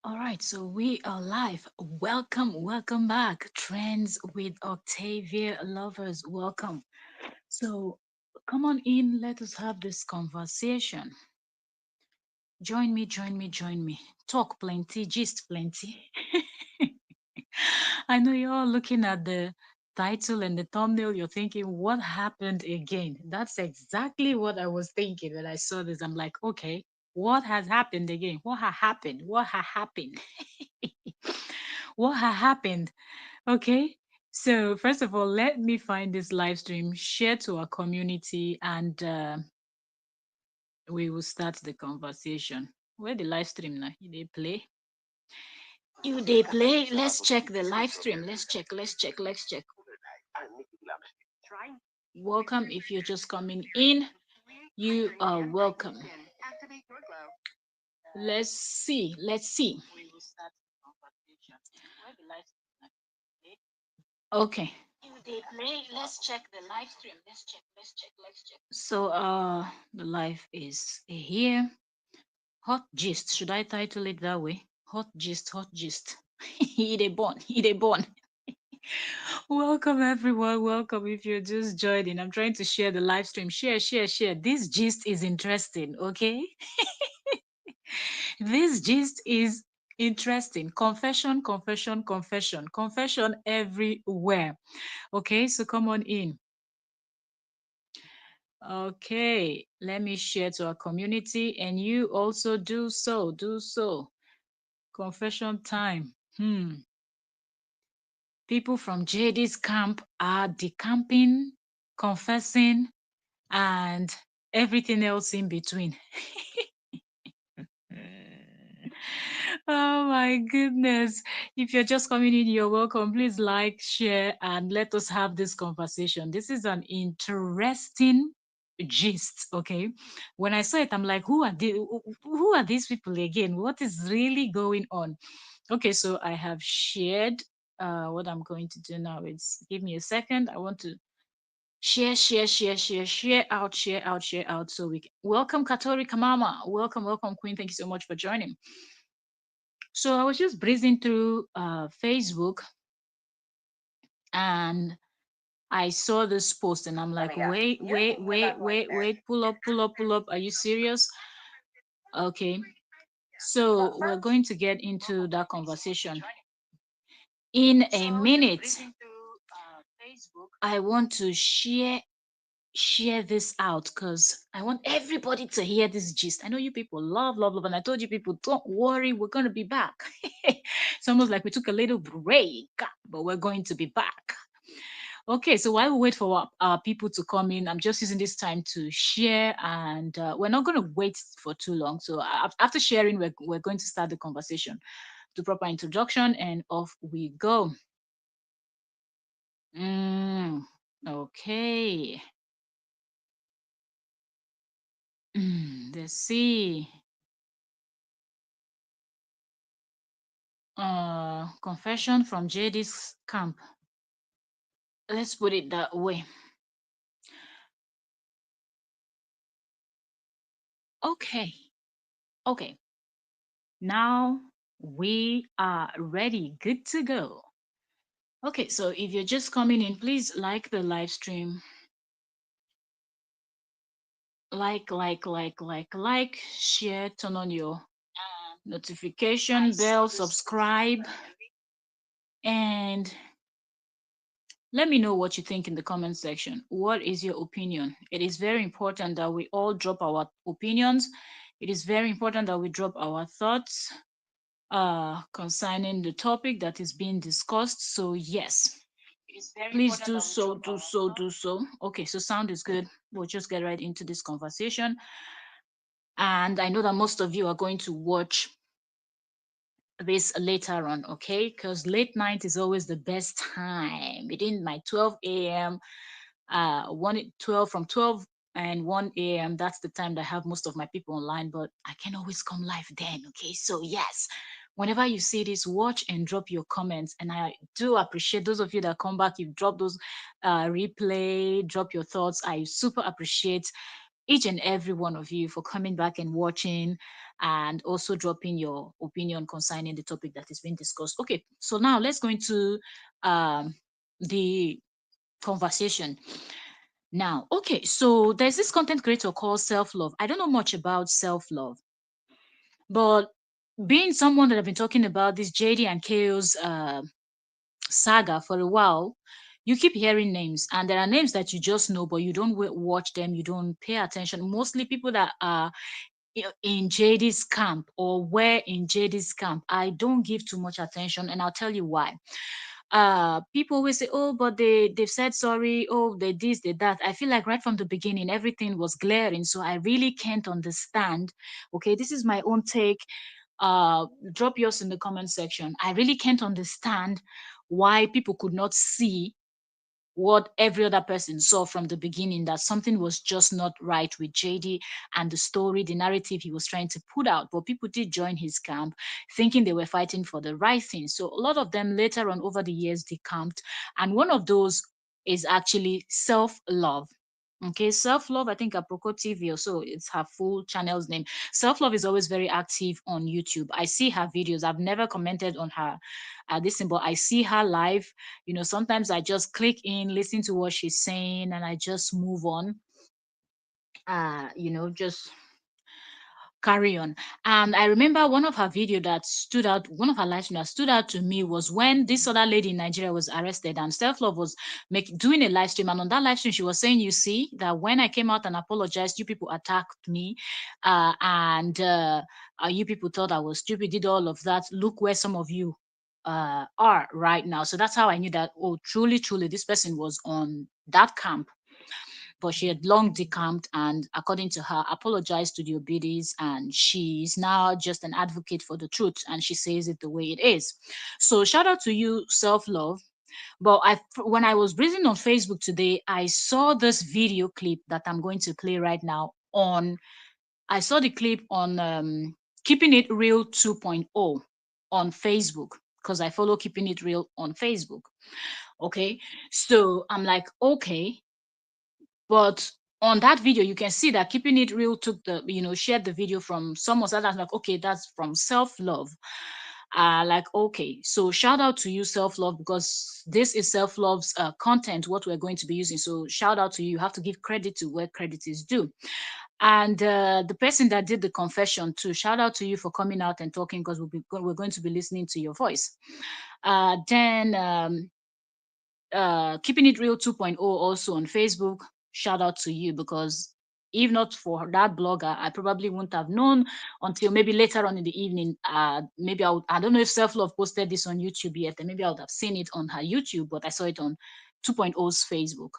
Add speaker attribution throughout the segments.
Speaker 1: All right, so we are live. Welcome back. Trends with Octavia lovers, welcome. So come on in, let us have this conversation. Join me. Talk plenty, gist plenty. I know you're all looking at the title and the thumbnail, you're thinking, what happened again? That's exactly what I was thinking when I saw this. I'm like, okay, what has happened again? What has happened? What has happened? What has happened? Okay. So, first of all, let me find this live stream, share to our community, and we will start the conversation. Where the live stream now? They play. You they play. Let's check the live stream. Let's check. Welcome if you're just coming in. You are welcome. Let's see. Okay. They play. Let's check the live stream. Let's check. So the live is here. Hot gist. Should I title it that way? Hot gist. He they born. Welcome everyone. Welcome if you're just joining. I'm trying to share the live stream. Share. This gist is interesting, okay? This gist is interesting. Confession everywhere. Okay, so come on in. Okay, let me share to our community and you also do so. Do so. Confession time. People from JD's camp are decamping, confessing, and everything else in between. Oh my goodness. If you're just coming in, you're welcome. Please like, share, and let us have this conversation. This is an interesting gist, okay? When I saw it, I'm like, who are these people again? What is really going on? Okay, so I have shared what I'm going to do now is give me a second. I want to share out. So we can welcome Katori Kamama. Welcome, Queen. Thank you so much for joining. So I was just breezing through Facebook and I saw this post and I'm like, wait, pull up. Are you serious? Okay. So we're going to get into that conversation in a minute. I want to share this out because I want everybody to hear this gist. I know you people love, and I told you people, don't worry, we're going to be back. It's almost like we took a little break, but we're going to be back. Okay, so while we wait for our people to come in, I'm just using this time to share, and we're not going to wait for too long. So after sharing, we're going to start the conversation. Do proper introduction, and off we go. Okay. Let's see. Confession from JD's camp. Let's put it that way. Okay. Okay. Now we are ready. Good to go. Okay, so if you're just coming in, please like the live stream. Like, share, turn on your notification bell, subscribe, and let me know what you think in the comment section. What is your opinion? It is very important that we all drop our opinions. It is very important that we drop our thoughts concerning the topic that is being discussed. So yes, please do so. Okay, so sound is good. We'll just get right into this conversation. And I know that most of you are going to watch this later on, okay? Because late night is always the best time. Between my 12 a.m., 12 from 12 and 1 a.m., that's the time that I have most of my people online, but I can always come live then, okay? So yes, whenever you see this, watch and drop your comments. And I do appreciate those of you that come back, you've dropped those replay, drop your thoughts. I super appreciate each and every one of you for coming back and watching, and also dropping your opinion concerning the topic that is being discussed. Okay, so now let's go into the conversation. Now, okay, so there's this content creator called Self Love. I don't know much about self love, but being someone that I've been talking about this JD and Chaos saga for a while, you keep hearing names, and there are names that you just know, but you don't watch them, you don't pay attention. Mostly people that are in JD's camp or were in JD's camp, I don't give too much attention, and I'll tell you why. People always say, oh, but they've said sorry, oh, they this, they that. I feel like right from the beginning everything was glaring, so I really can't understand. Okay, this is my own take. Drop yours in the comment section. I really can't understand why people could not see what every other person saw from the beginning, that something was just not right with JD and the story, the narrative he was trying to put out. But people did join his camp thinking they were fighting for the right thing. So a lot of them later on over the years decamped. And one of those is actually self love. Okay, self love. I think Aproko TV or so, it's her full channel's name. Self love is always very active on YouTube. I see her videos. I've never commented on her this thing, but I see her live. Sometimes I just click in, listen to what she's saying, and I just move on. Just carry on. And I remember one of her video that stood out, one of her live stream that stood out to me was when this other lady in Nigeria was arrested, and Self Love was doing a live stream. And on that live stream, she was saying, you see, that when I came out and apologized, you people attacked me, and you people thought I was stupid, did all of that. Look where some of you are right now. So that's how I knew that, oh, truly, truly, this person was on that camp, but she had long decamped and, according to her, apologized to the OBIDI'S, and she's now just an advocate for the truth, and she says it the way it is. So shout out to you, Self Love. But when I was breathing on Facebook today, I saw this video clip that I'm going to play right now on. I saw the clip on Keeping It Real 2.0 on Facebook, because I follow Keeping It Real on Facebook. Okay, so I'm like, okay, but on that video, you can see that Keeping It Real took shared the video from someone. So that's like, okay, that's from Self Love. Like, okay, so shout out to you, Self Love, because this is Self Love's content, what we're going to be using. So shout out to you. You have to give credit to where credit is due. And the person that did the confession too, shout out to you for coming out and talking, because we're going to be listening to your voice. Then Keeping It Real 2.0 also on Facebook. Shout out to you, because if not for that blogger, I probably wouldn't have known until maybe later on in the evening. Maybe I don't know if Self Love posted this on YouTube yet, and maybe I would have seen it on her YouTube, but I saw it on 2.0's Facebook.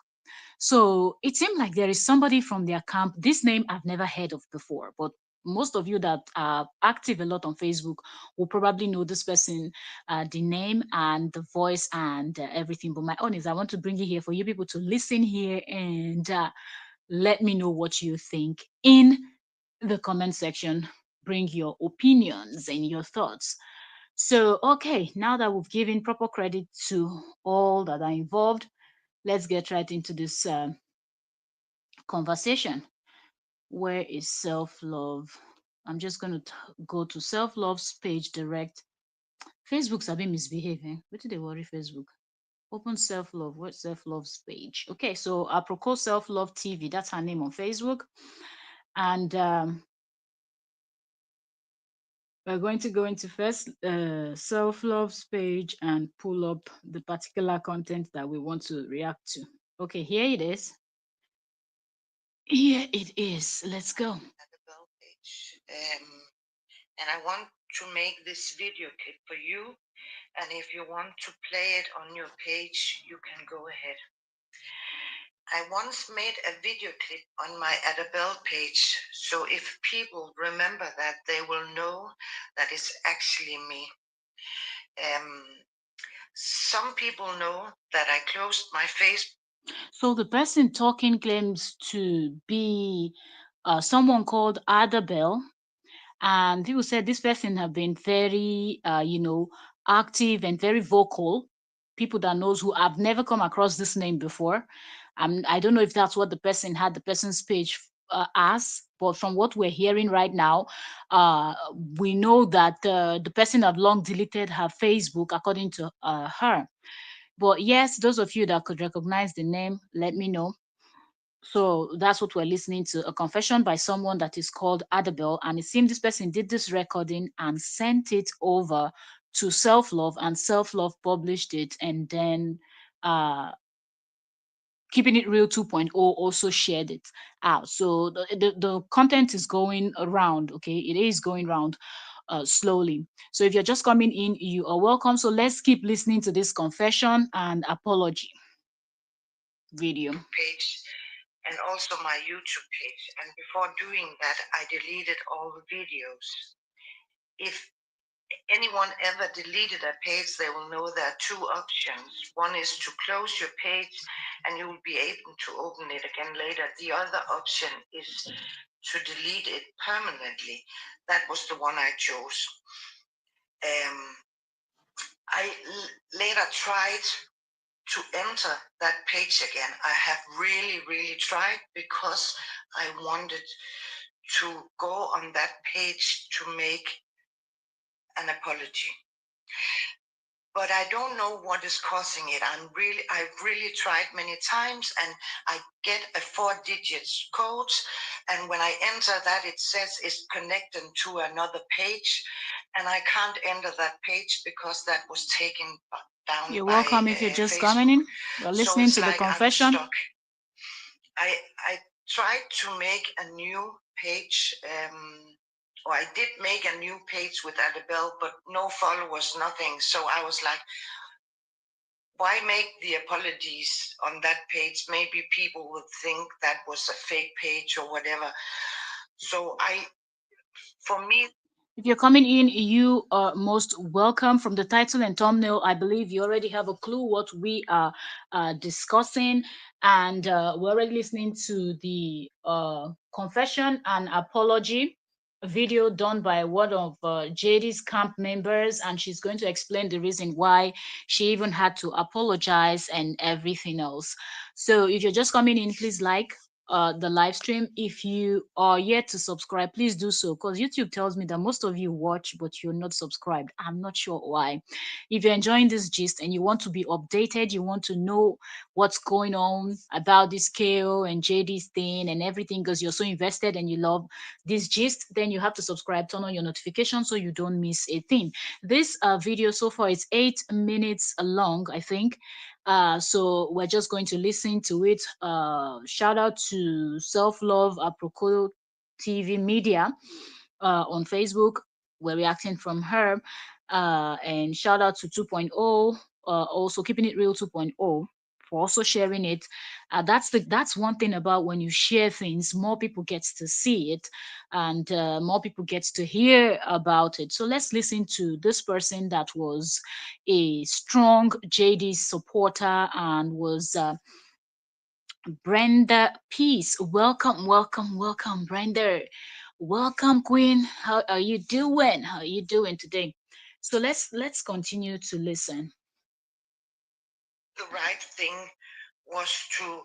Speaker 1: So it seemed like there is somebody from their camp. This name I've never heard of before, but most of you that are active a lot on Facebook will probably know this person, the name and the voice and everything. But my own is, I want to bring you here for you people to listen here and let me know what you think in the comment section. Bring your opinions and your thoughts. So, okay, now that we've given proper credit to all that are involved, let's get right into this conversation. Where is self love? I'm just going to go to self love's page direct. Facebook's a bit misbehaving. What did they worry Facebook? Open self love. What's self love's page? Okay, so Aproko Self Love TV. That's her name on Facebook. And we're going to go into first self love's page and pull up the particular content that we want to react to. Okay, here it is. Here it is. Let's go.
Speaker 2: And I want to make this video clip for you. And if you want to play it on your page, you can go ahead. I once made a video clip on my Adabel page, so if people remember that, they will know that it's actually me. Some people know that I closed my face.
Speaker 1: So the person talking claims to be someone called Adabel, and people said this person have been very, active and very vocal. People that knows who, I've never come across this name before. I don't know if that's what the person had, the person's page us, but from what we're hearing right now, uh, we know that the person had long deleted her Facebook, according to her. But yes, those of you that could recognize the name, let me know. So that's what we're listening to, a confession by someone that is called Adabel. And it seems this person did this recording and sent it over to Self Love, and Self Love published it. And then uh, Keeping It Real 2.0 also shared it out. So the content is going around, okay? It is going around slowly. So if you're just coming in, you are welcome. So let's keep listening to this confession and apology video.
Speaker 2: Page and also my YouTube page. And before doing that, I deleted all the videos. If anyone ever deleted a page, they will know there are two options. One is to close your page and you will be able to open it again later. The other option is to delete it permanently. That was the one I chose. I later tried to enter that page again. I have really, really tried because I wanted to go on that page to make an apology. But I don't know what is causing it. I've really tried many times, and I get a 4-digit code, and when I enter that, it says it's connected to another page, and I can't enter that page because that was taken down
Speaker 1: You're
Speaker 2: by
Speaker 1: welcome if you're just coming
Speaker 2: Facebook.
Speaker 1: in. We're
Speaker 2: So
Speaker 1: listening
Speaker 2: it's
Speaker 1: to the
Speaker 2: like I'm
Speaker 1: confession.
Speaker 2: stuck. I tried to make a new page, or I did make a new page with Adabel, but no followers, nothing. So I was like, why make the apologies on that page? Maybe people would think that was a fake page or whatever. So for me,
Speaker 1: If you're coming in, you are most welcome. From the title and thumbnail, I believe you already have a clue what we are discussing. And we're already listening to the confession and apology video done by one of JD's camp members. And she's going to explain the reason why she even had to apologize and everything else. So if you're just coming in, please the live stream. If you are yet to subscribe, please do so, because YouTube tells me that most of you watch but you're not subscribed. I'm not sure why. If you're enjoying this gist and you want to be updated, you want to know what's going on about this KO and JD's thing and everything, because you're so invested and you love this gist, then you have to subscribe, turn on your notifications so you don't miss a thing. This video so far is 8 minutes long, I think. So we're just going to listen to it. Shout out to Self Love Aproko TV Media on Facebook. We're reacting from her. And shout out to 2.0, also Keeping It Real 2.0 for also sharing it. That's one thing about when you share things, more people gets to see it, and more people gets to hear about it. So let's listen to this person that was a strong JD supporter and was Brenda Peace. Welcome, welcome, welcome, Brenda. Welcome, Queen. How are you doing? How are you doing today? So let's continue to listen.
Speaker 2: the right thing was to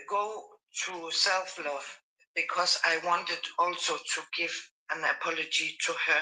Speaker 2: go to self-love because I wanted also to give an apology to her.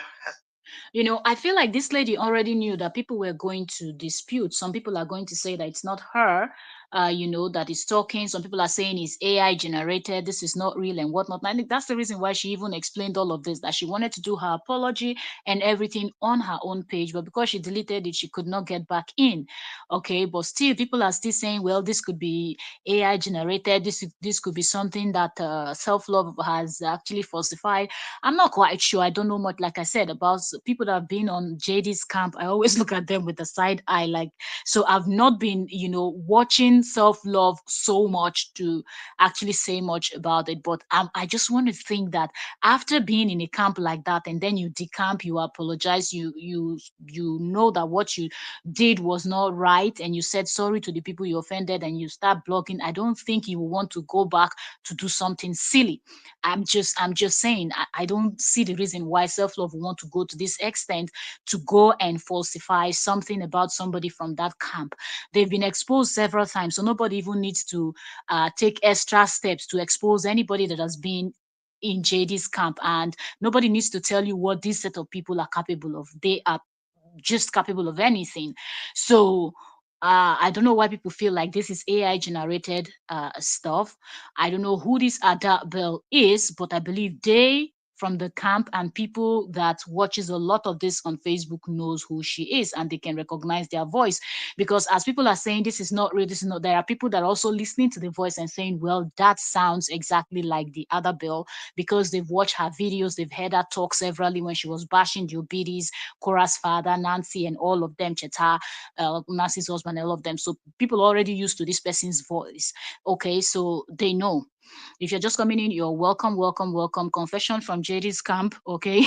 Speaker 1: I feel like this lady already knew that people were going to dispute. Some people are going to say that it's not her, that is talking. Some people are saying it's AI generated. This is not real and whatnot. And I think that's the reason why she even explained all of this, that she wanted to do her apology and everything on her own page. But because she deleted it, she could not get back in. Okay. But still, people are still saying, well, this could be AI generated. This could be something that self love has actually falsified. I'm not quite sure. I don't know much, like I said, about people that have been on JD's camp. I always look at them with a side eye. Like, so I've not been, watching self love so much to actually say much about it. But I just want to think that after being in a camp like that, and then you decamp, you apologize, you know that what you did was not right, and you said sorry to the people you offended, and you start blogging. I don't think you will want to go back to do something silly. I'm just saying, I don't see the reason why self-love will want to go to this extent to go and falsify something about somebody from that camp. They've been exposed several times So nobody even needs to take extra steps to expose anybody that has been in JD's camp. And nobody needs to tell you what this set of people are capable of. They are just capable of anything. So I don't know why people feel like this is AI generated stuff. I don't know who this Ada Bell is, but I believe they from the camp and people that watches a lot of this on Facebook knows who she is, and they can recognize their voice. Because as people are saying this is not real, this is not, there are people that are also listening to the voice and saying, well, that sounds exactly like the other Bell, because they've watched her videos, they've heard her talk severally when she was bashing the OBIDI'S, Cora's father, Nancy, and all of them, Cheta, Nancy's husband, all of them. So people already used to this person's voice. Okay, so they know. If you're just coming in, you're welcome, welcome, welcome. Confession from JD's camp, okay,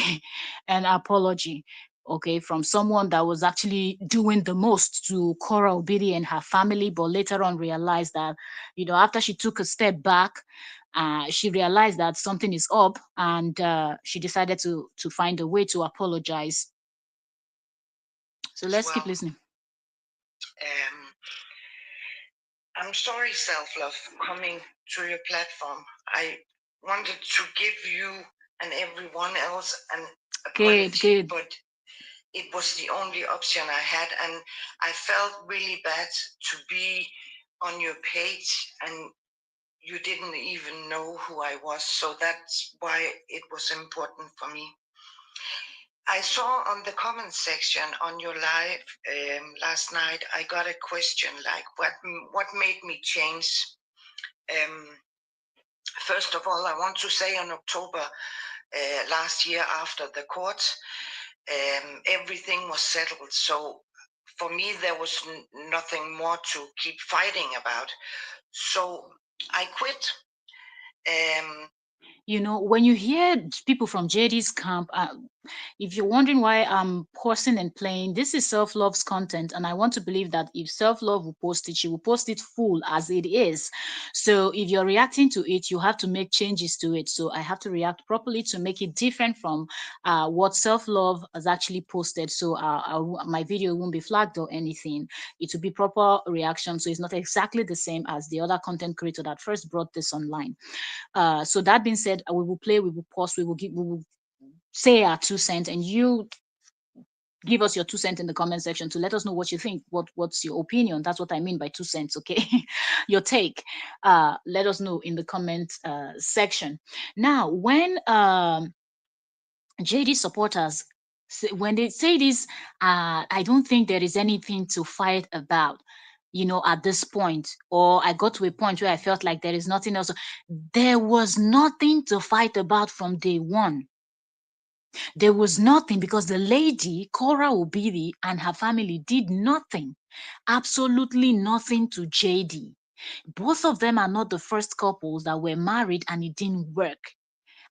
Speaker 1: and apology, okay, from someone that was actually doing the most to Cora Obidi and her family, but later on realized that, after she took a step back, she realized that something is up, and she decided to find a way to apologize. So
Speaker 2: as
Speaker 1: let's keep
Speaker 2: well.
Speaker 1: listening.
Speaker 2: I'm sorry, self-love, coming to your platform. I wanted to give you and everyone else an
Speaker 1: Good,
Speaker 2: apology,
Speaker 1: good.
Speaker 2: but it was the only option I had, and I felt really bad to be on your page and you didn't even know who I was. So that's why it was important for me. I saw on the comment section on your live last night, I got a question like, what made me change? Um, First of all, I want to say on October last year, after the court, everything was settled. So for me, there was nothing more to keep fighting about. So I quit.
Speaker 1: When you hear people from JD's camp, if you're wondering why I'm pausing and playing, this is self-love's content, and I want to believe that if self-love will post it, she will post it full as it is. So if you're reacting to it, you have to make changes to it. So I have to react properly to make it different from what self-love has actually posted. So my video won't be flagged or anything. It will be proper reaction. So it's not exactly the same as the other content creator that first brought this online. So that being said, we will play, we will pause, we will say our 2 cents, and you give us your 2 cents in the comment section to let us know what you think. What's your opinion? That's what I mean by 2 cents, okay? Your take. Let us know in the comment section. Now, when JD supporters, when they say this, I don't think there is anything to fight about. At this point, or I got to a point where I felt like there is nothing else. There was nothing to fight about from day one. There was nothing, because the lady, Cora Obidi, and her family did nothing, absolutely nothing to JD. Both of them are not the first couples that were married and it didn't work,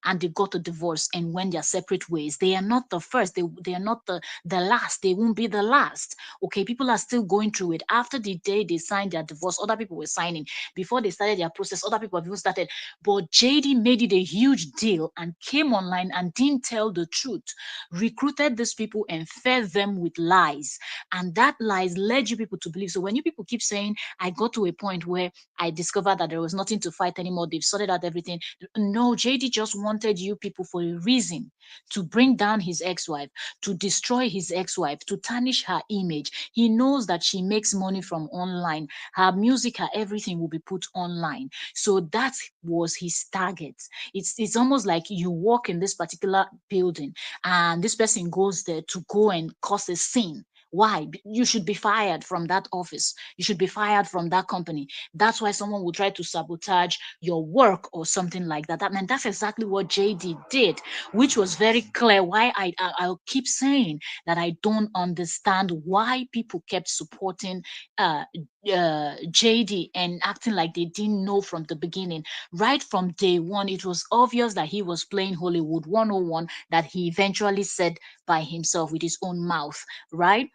Speaker 1: and they got a divorce and went their separate ways. They are not the first. They are not the last. They won't be the last. Okay, people are still going through it. After the day they signed their divorce, other people were signing. Before they started their process, other people have even started. But JD made it a huge deal and came online and didn't tell the truth, recruited these people and fed them with lies. And that lies led you people to believe. So when you people keep saying, I got to a point where I discovered that there was nothing to fight anymore, they've sorted out everything. No, JD just wanted you people for a reason, to bring down his ex-wife, to destroy his ex-wife, to tarnish her image. He knows that she makes money from online. Her music, her everything will be put online. So that was his target. It's almost like you walk in this particular building and this person goes there to go and cause a scene. Why? You should be fired from that office. You should be fired from that company. That's why someone will try to sabotage your work or something like that. I mean, that's exactly what JD did, which was very clear. Why I'll keep saying that I don't understand why people kept supporting uh, JD and acting like they didn't know from the beginning. Right from day one, it was obvious that he was playing Hollywood 101, that he eventually said by himself with his own mouth, right?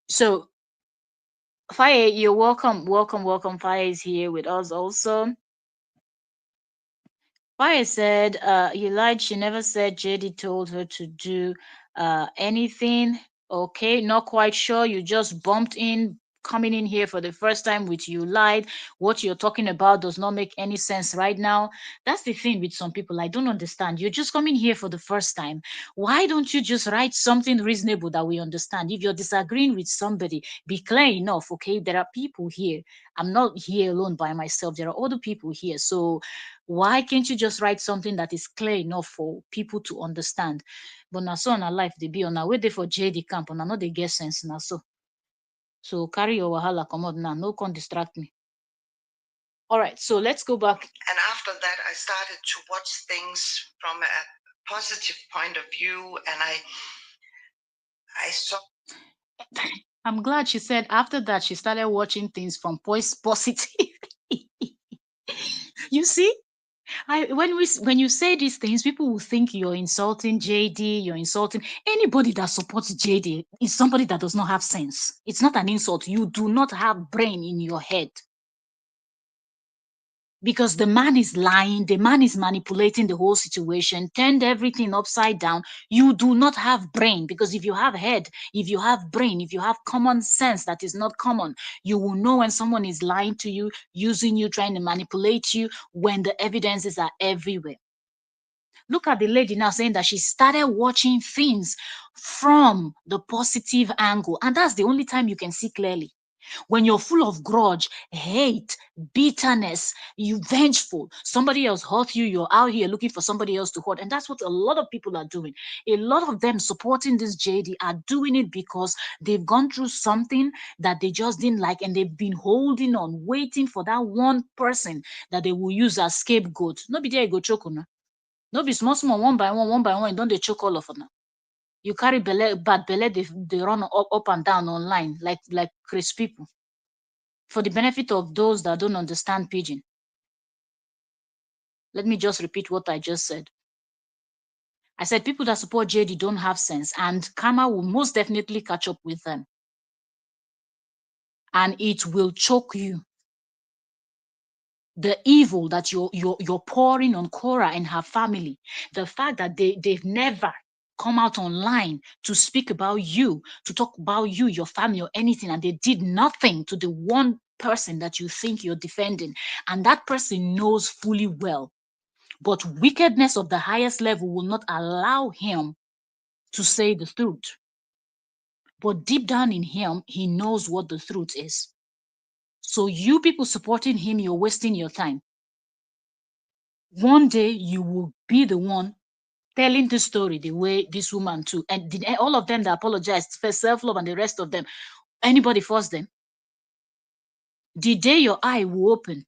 Speaker 1: So Fire, you're welcome, welcome, welcome. Fire is here with us also. Fire said, he lied. She never said JD told her to do anything. Okay, not quite sure. You just bumped in. coming in here for the first time with you lied. What you're talking about does not make any sense right now. That's the thing with some people. I don't understand. You're just coming here for the first time. Why don't you just write something reasonable that we understand? If you're disagreeing with somebody, be clear enough, okay? There are people here. I'm not here alone by myself. There are other people here. So why can't you just write something that is clear enough for people to understand? But na so on our life they be on our way there for JD camp and I know they get sense now. So carry your wahala come out now. No can distract me. All right, so let's go back.
Speaker 2: And after that, I started to watch things from a positive point of view, and I saw.
Speaker 1: I'm glad she said after that she started watching things from positive. You see, when you say these things, people will think you're insulting JD, you're insulting anybody that supports JD is somebody that does not have sense. It's not an insult. You do not have brain in your head. Because the man is lying, the man is manipulating the whole situation, turned everything upside down. You do not have brain, because if you have head, if you have brain, if you have common sense that is not common, you will know when someone is lying to you, using you, trying to manipulate you, when the evidences are everywhere. Look at the lady now saying that she started watching things from the positive angle, and that's the only time you can see clearly. When you're full of grudge, hate, bitterness, you vengeful, somebody else hurt you, you're out here looking for somebody else to hurt. And that's what a lot of people are doing. A lot of them supporting this JD are doing it because they've gone through something that they just didn't like, and they've been holding on, waiting for that one person that they will use as scapegoat. No be there you go choke on. No be small, small, one by one, don't they choke all of them. You carry belle, bad belle, they run up and down online like crazy people. For the benefit of those that don't understand pidgin, let me just repeat what I just said. I said people that support JD don't have sense, and karma will most definitely catch up with them, and it will choke you. The evil that you're pouring on Cora and her family, the fact that they've never come out online to speak about you, to talk about you, your family, or anything, and they did nothing to the one person that you think you're defending, and that person knows fully well. But wickedness of the highest level will not allow him to say the truth. But deep down in him, he knows what the truth is. So you people supporting him, you're wasting your time. One day you will be the one telling the story the way this woman too. And did all of them that apologized for self-love and the rest of them, anybody force them? The day your eye will open,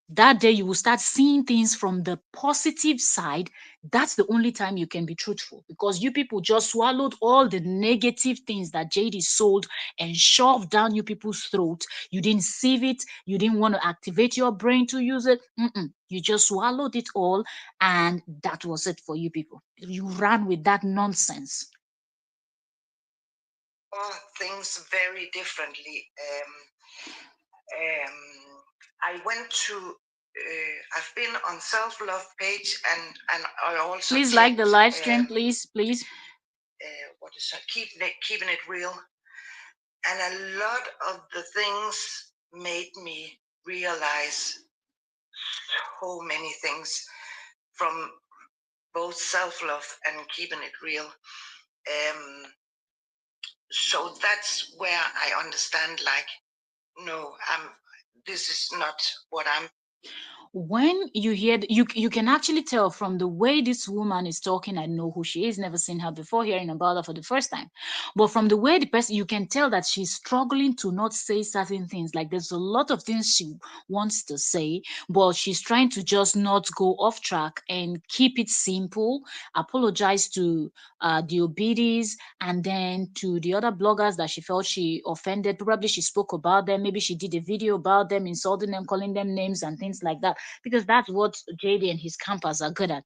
Speaker 1: that day you will start seeing things from the positive side. That's the only time you can be truthful, because you people just swallowed all the negative things that JD sold and shoved down you people's throat. You didn't sieve it, you didn't want to activate your brain to use it. You just swallowed it all, and that was it for you people. You ran with that nonsense.
Speaker 2: Things very differently. I went to. I've been on self-love page, and I also
Speaker 1: Please like the
Speaker 2: checked.
Speaker 1: live stream, please.
Speaker 2: What is that? Keeping it real, and a lot of the things made me realize so many things from both self-love and keeping it real. So that's where I understand, like, no, this is not what I'm.
Speaker 1: When you hear you can actually tell from the way this woman is talking. I know who she is, never seen her before, hearing about her for the first time. But from the way the person, you can tell that she's struggling to not say certain things. Like there's a lot of things she wants to say, but she's trying to just not go off track and keep it simple. Apologize to the OBIDI'S, and then to the other bloggers that she felt she offended. Probably she spoke about them, maybe she did a video about them, insulting them, calling them names and things like that, because that's what JD and his campers are good at.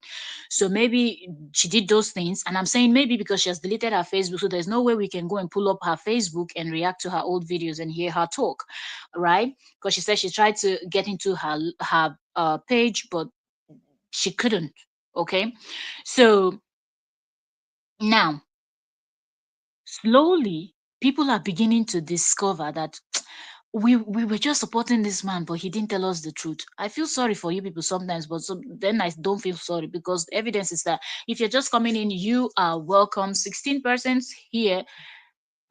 Speaker 1: So maybe she did those things, and I'm saying maybe because she has deleted her Facebook, so there's no way we can go and pull up her Facebook and react to her old videos and hear her talk, right? Because she said she tried to get into her page, but she couldn't. Okay, so now slowly people are beginning to discover that we were just supporting this man, but he didn't tell us the truth. I feel sorry for you people sometimes, but then I don't feel sorry because the evidence is that if you're just coming in, you are welcome. 16% here.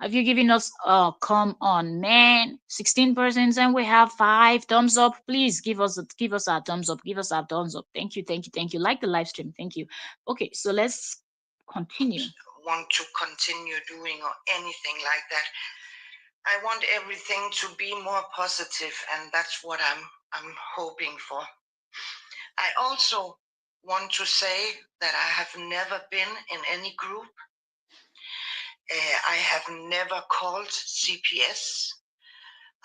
Speaker 1: Have you given us? Oh, come on, man! 16%, and we have 5 thumbs up. Please give us our thumbs up. Give us our thumbs up. Thank you, thank you, thank you. Like the live stream. Thank you. Okay, so let's continue.
Speaker 2: Want to continue doing or anything like that. I want everything to be more positive, and that's what I'm hoping for. I also want to say that I have never been in any group. I have never called CPS.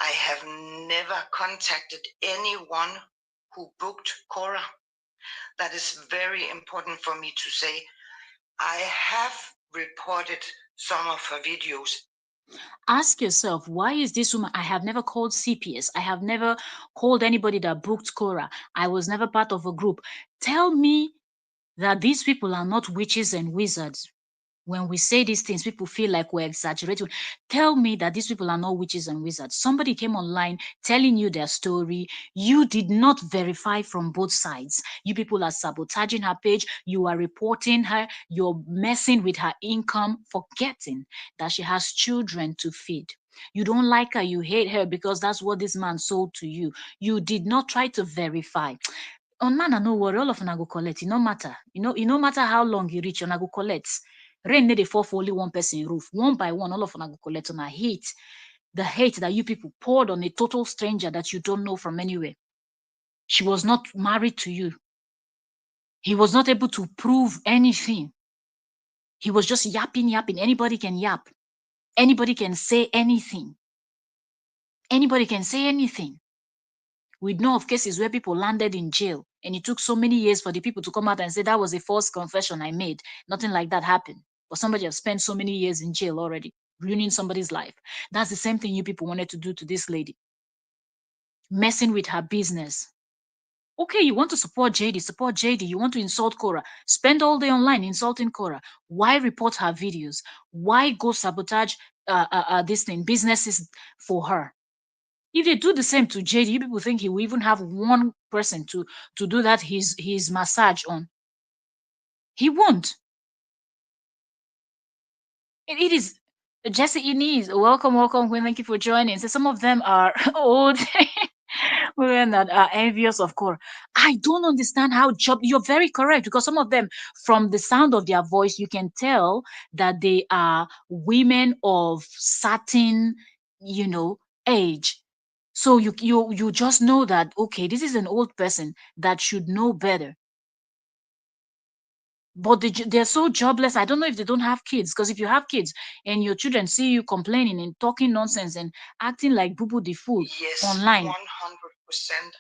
Speaker 2: I have never contacted anyone who booked Cora. That is very important for me to say. I have reported some of her videos.
Speaker 1: Ask yourself, why is this woman? I have never called CPS. I have never called anybody that booked Cora. I was never part of a group. Tell me that these people are not witches and wizards. When we say these things, people feel like we're exaggerating. Tell me that these people are not witches and wizards. Somebody came online telling you their story. You did not verify from both sides. You people are sabotaging her page. You are reporting her. You're messing with her income, forgetting that she has children to feed. You don't like her, you hate her because that's what this man sold to you. You did not try to verify. On man, no worry, all of una go collect. It no matter. It no matter how long you reach, una go collect. Rain no dey fall for only one person roof. One by one, all of una go collect. Una hate. The hate that you people poured on a total stranger that you don't know from anywhere. She was not married to you. He was not able to prove anything. He was just yapping, yapping. Anybody can yap. Anybody can say anything. Anybody can say anything. We know of cases where people landed in jail and it took so many years for the people to come out and say that was a false confession I made. Nothing like that happened. But somebody has spent so many years in jail already, ruining somebody's life. That's the same thing you people wanted to do to this lady, messing with her business. Okay, you want to support JD, support JD. You want to insult Cora, spend all day online insulting Cora. Why report her videos? Why go sabotage this thing, businesses for her? If they do the same to JD, you people think he will even have one person to do that his massage on? He won't. It is Jesse Inez. Welcome, welcome, Queen. Thank you for joining. So some of them are old women that are envious of Cora. I don't understand how job. You're very correct because some of them, from the sound of their voice, you can tell that they are women of certain, age. So you just know that okay, this is an old person that should know better. But they're so jobless. I don't know if they don't have kids. Because if you have kids and your children see you complaining and talking nonsense and acting like boo boo the fool
Speaker 2: Yes,
Speaker 1: online,
Speaker 2: 100%.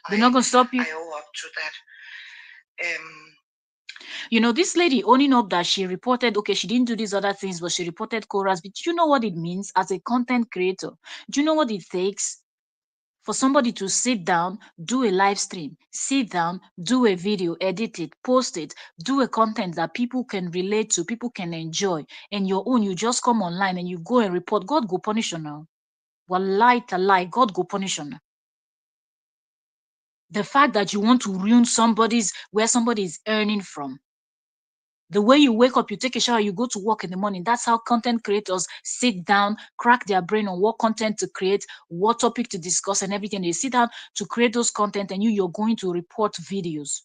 Speaker 1: they're not gonna stop you.
Speaker 2: I owe up to that.
Speaker 1: This lady owning up that she reported, okay, she didn't do these other things, but she reported chorus. But do you know what it means as a content creator? Do you know what it takes for somebody to sit down, do a live stream, sit down, do a video, edit it, post it, do a content that people can relate to, people can enjoy, and your own, you just come online and you go and report? God go punish you now. Wallahi talai, God go punish you now. The fact that you want to ruin where somebody is earning from. The way you wake up, you take a shower, you go to work in the morning. That's how content creators sit down, crack their brain on what content to create, what topic to discuss, and everything. They sit down to create those content, and you're going to report videos.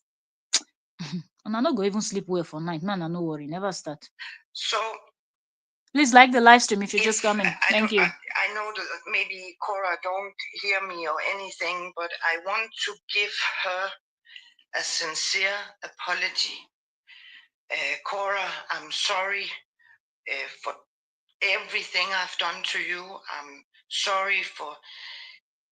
Speaker 1: And I'm not going to even sleep well for night. Man, no worry. Never start.
Speaker 2: So
Speaker 1: please like the live stream if you're just coming. Thank you.
Speaker 2: I know that maybe Cora don't hear me or anything, but I want to give her a sincere apology. Cora, I'm sorry for everything I've done to you. I'm sorry for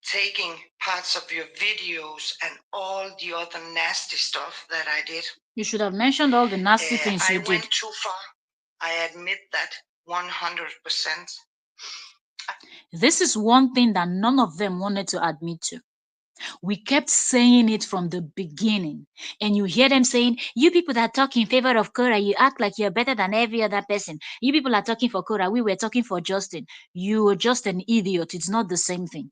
Speaker 2: taking parts of your videos and all the other nasty stuff that I did.
Speaker 1: You should have mentioned all the nasty things you did.
Speaker 2: I went too far. I admit that 100%.
Speaker 1: This is one thing that none of them wanted to admit to. We kept saying it from the beginning. And you hear them saying, you people that talk in favor of Cora, you act like you're better than every other person. You people are talking for Cora. We were talking for Justin. You were just an idiot. It's not the same thing.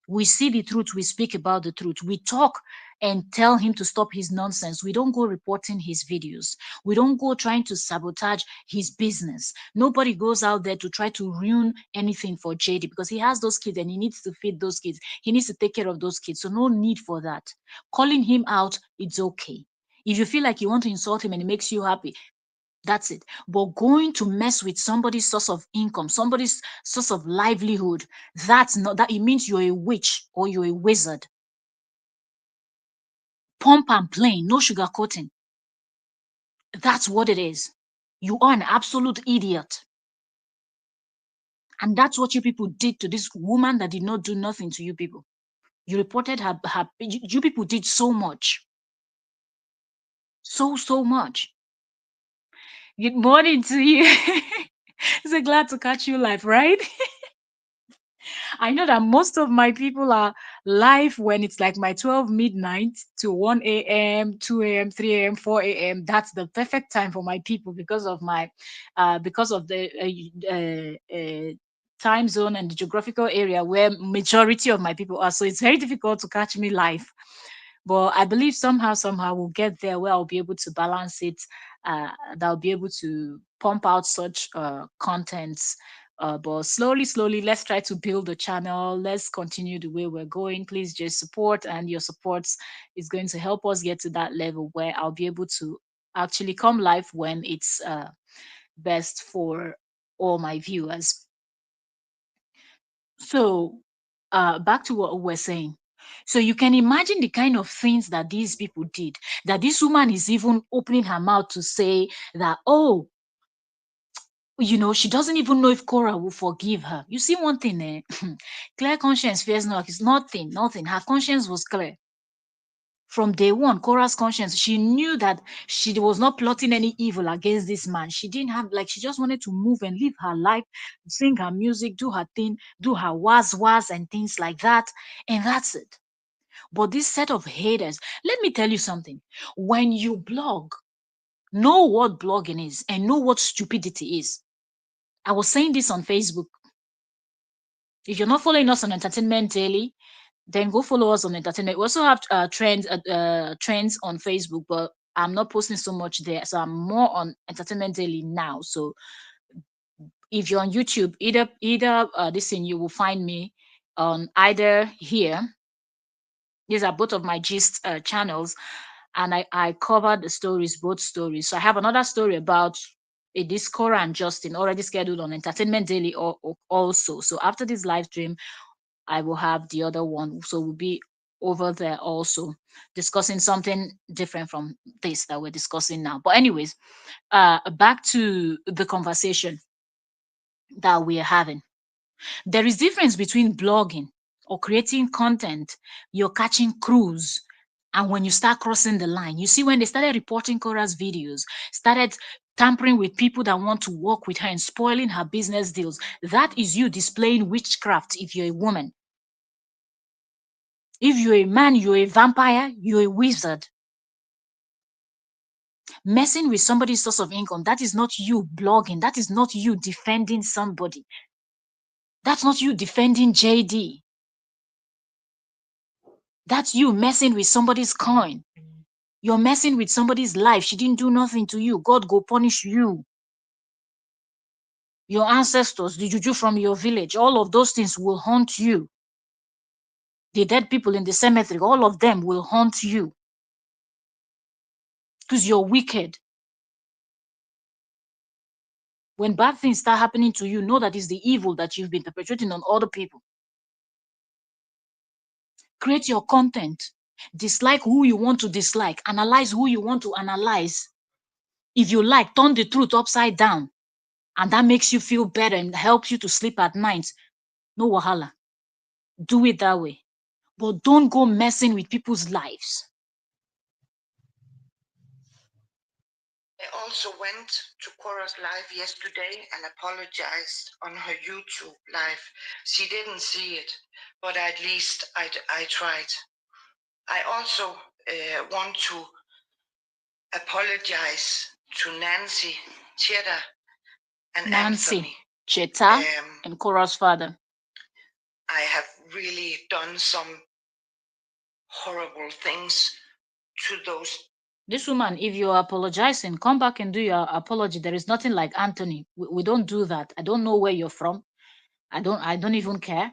Speaker 1: We see the truth, we speak about the truth. We talk and tell him to stop his nonsense. We don't go reporting his videos. We don't go trying to sabotage his business. Nobody goes out there to try to ruin anything for JD because he has those kids and he needs to feed those kids. He needs to take care of those kids. So, no need for that. Calling him out, it's okay. If you feel like you want to insult him and it makes you happy, that's it. But going to mess with somebody's source of income, somebody's source of livelihood, that's not that. It means you're a witch or you're a wizard. Pump and plain, no sugarcoating. That's what it is. You are an absolute idiot. And that's what you people did to this woman that did not do nothing to you people. You reported her you people did so much. So much. Good morning to you. So glad to catch you live, right? I know that most of my people are live when it's like my 12 midnight to 1 a.m., 2 a.m., 3 a.m., 4 a.m. That's the perfect time for my people because of my because of the time zone and the geographical area where majority of my people are. So it's very difficult to catch me live. But I believe somehow we'll get there where I'll be able to balance it. That I'll be able to pump out such contents. But slowly, let's try to build the channel. Let's continue the way we're going. Please just support, and your support is going to help us get to that level where I'll be able to actually come live when it's best for all my viewers. So, back to what we're saying. So, you can imagine the kind of things that these people did. That this woman is even opening her mouth to say that, oh, she doesn't even know if Cora will forgive her. You see, one thing, clear conscience fears not. It's nothing. Her conscience was clear. From day one, Cora's conscience, she knew that she was not plotting any evil against this man. She didn't have, like, she just wanted to move and live her life, sing her music, do her thing, do her was and things like that. And that's it. But this set of haters, let me tell you something. When you blog, know what blogging is and know what stupidity is. I was saying this on Facebook. If you're not following us on Entertainment Daily, then go follow us on Entertainment. We also have trends on Facebook, but I'm not posting so much there. So I'm more on Entertainment Daily now. So if you're on YouTube, either this thing, you will find me on either here. These are both of my gist channels, and I cover the stories, both stories. So I have another story about a Discord and Justin already scheduled on Entertainment Daily also. So after this live stream, I will have the other one. So we'll be over there also discussing something different from this that we're discussing now. But anyways, back to the conversation that we are having. There is difference between blogging or creating content, you're catching crews, and when you start crossing the line. You see, when they started reporting Cora's videos, started tampering with people that want to work with her and spoiling her business deals, that is you displaying witchcraft if you're a woman. If you're a man, you're a vampire, you're a wizard. Messing with somebody's source of income, that is not you blogging. That is not you defending somebody. That's not you defending JD. That's you messing with somebody's coin. You're messing with somebody's life. She didn't do nothing to you. God go punish you. Your ancestors, the juju from your village, all of those things will haunt you. The dead people in the cemetery, all of them will haunt you. Because you're wicked. When bad things start happening to you, know that it's the evil that you've been perpetrating on other people. Create your content. Dislike who you want to dislike. Analyze who you want to analyze. If you like, turn the truth upside down. And that makes you feel better and helps you to sleep at night. No wahala. Do it that way. But don't go messing with people's lives.
Speaker 2: I also went to Cora's live yesterday and apologized on her YouTube live. She didn't see it, but at least I tried. I also want to apologize to Nancy, Cheta, and
Speaker 1: Nancy,
Speaker 2: Anthony.
Speaker 1: Cheta, and Cora's father.
Speaker 2: I have really done some horrible things to those.
Speaker 1: This woman, if you're apologizing, come back and do your apology. There is nothing like Anthony. We don't do that. I don't know where you're from. I don't even care.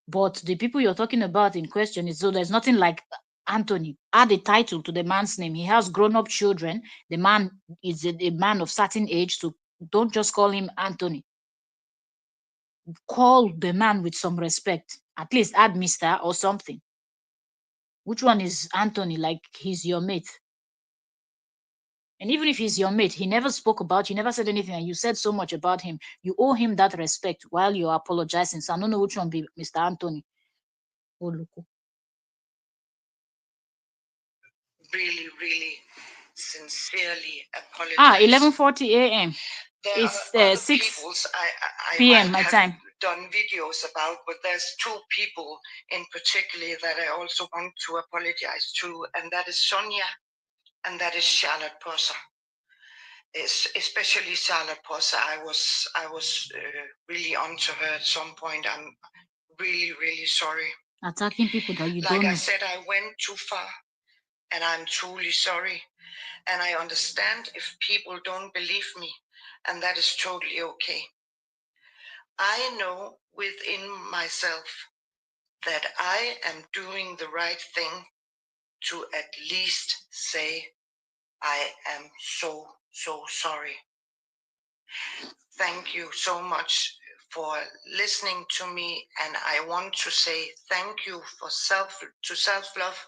Speaker 1: But the people you're talking about in question is, so there's nothing like Anthony. Add a title to the man's name. He has grown-up children. The man is a man of certain age, so don't just call him Anthony. Call the man with some respect. At least add Mr. or something. Which one is Anthony? Like he's your mate. And even if he's your mate, he never spoke about you, never said anything, and you said so much about him. You owe him that respect while you're apologizing. So I don't know which one be Mr. Anthony. Oluku.
Speaker 2: Really, really sincerely
Speaker 1: Ah,
Speaker 2: apologize.
Speaker 1: 11:40 a.m.
Speaker 2: There
Speaker 1: It's
Speaker 2: are other
Speaker 1: 6
Speaker 2: people's I
Speaker 1: p.m.
Speaker 2: might
Speaker 1: my
Speaker 2: have
Speaker 1: time.
Speaker 2: done videos about, but there's two people in particular that I also want to apologize to, and that is Sonia and that is Charlotte Posser. Especially Charlotte Posser, I was really onto her at some point. I'm really, really sorry.
Speaker 1: Attacking people that you
Speaker 2: Like
Speaker 1: don't
Speaker 2: I
Speaker 1: know.
Speaker 2: said, I went too far, and I'm truly sorry. And I understand if people don't believe me, and that is totally okay. I know within myself that I am doing the right thing to at least say, I am so, so sorry. Thank you so much for listening to me. And I want to say thank you for self-love.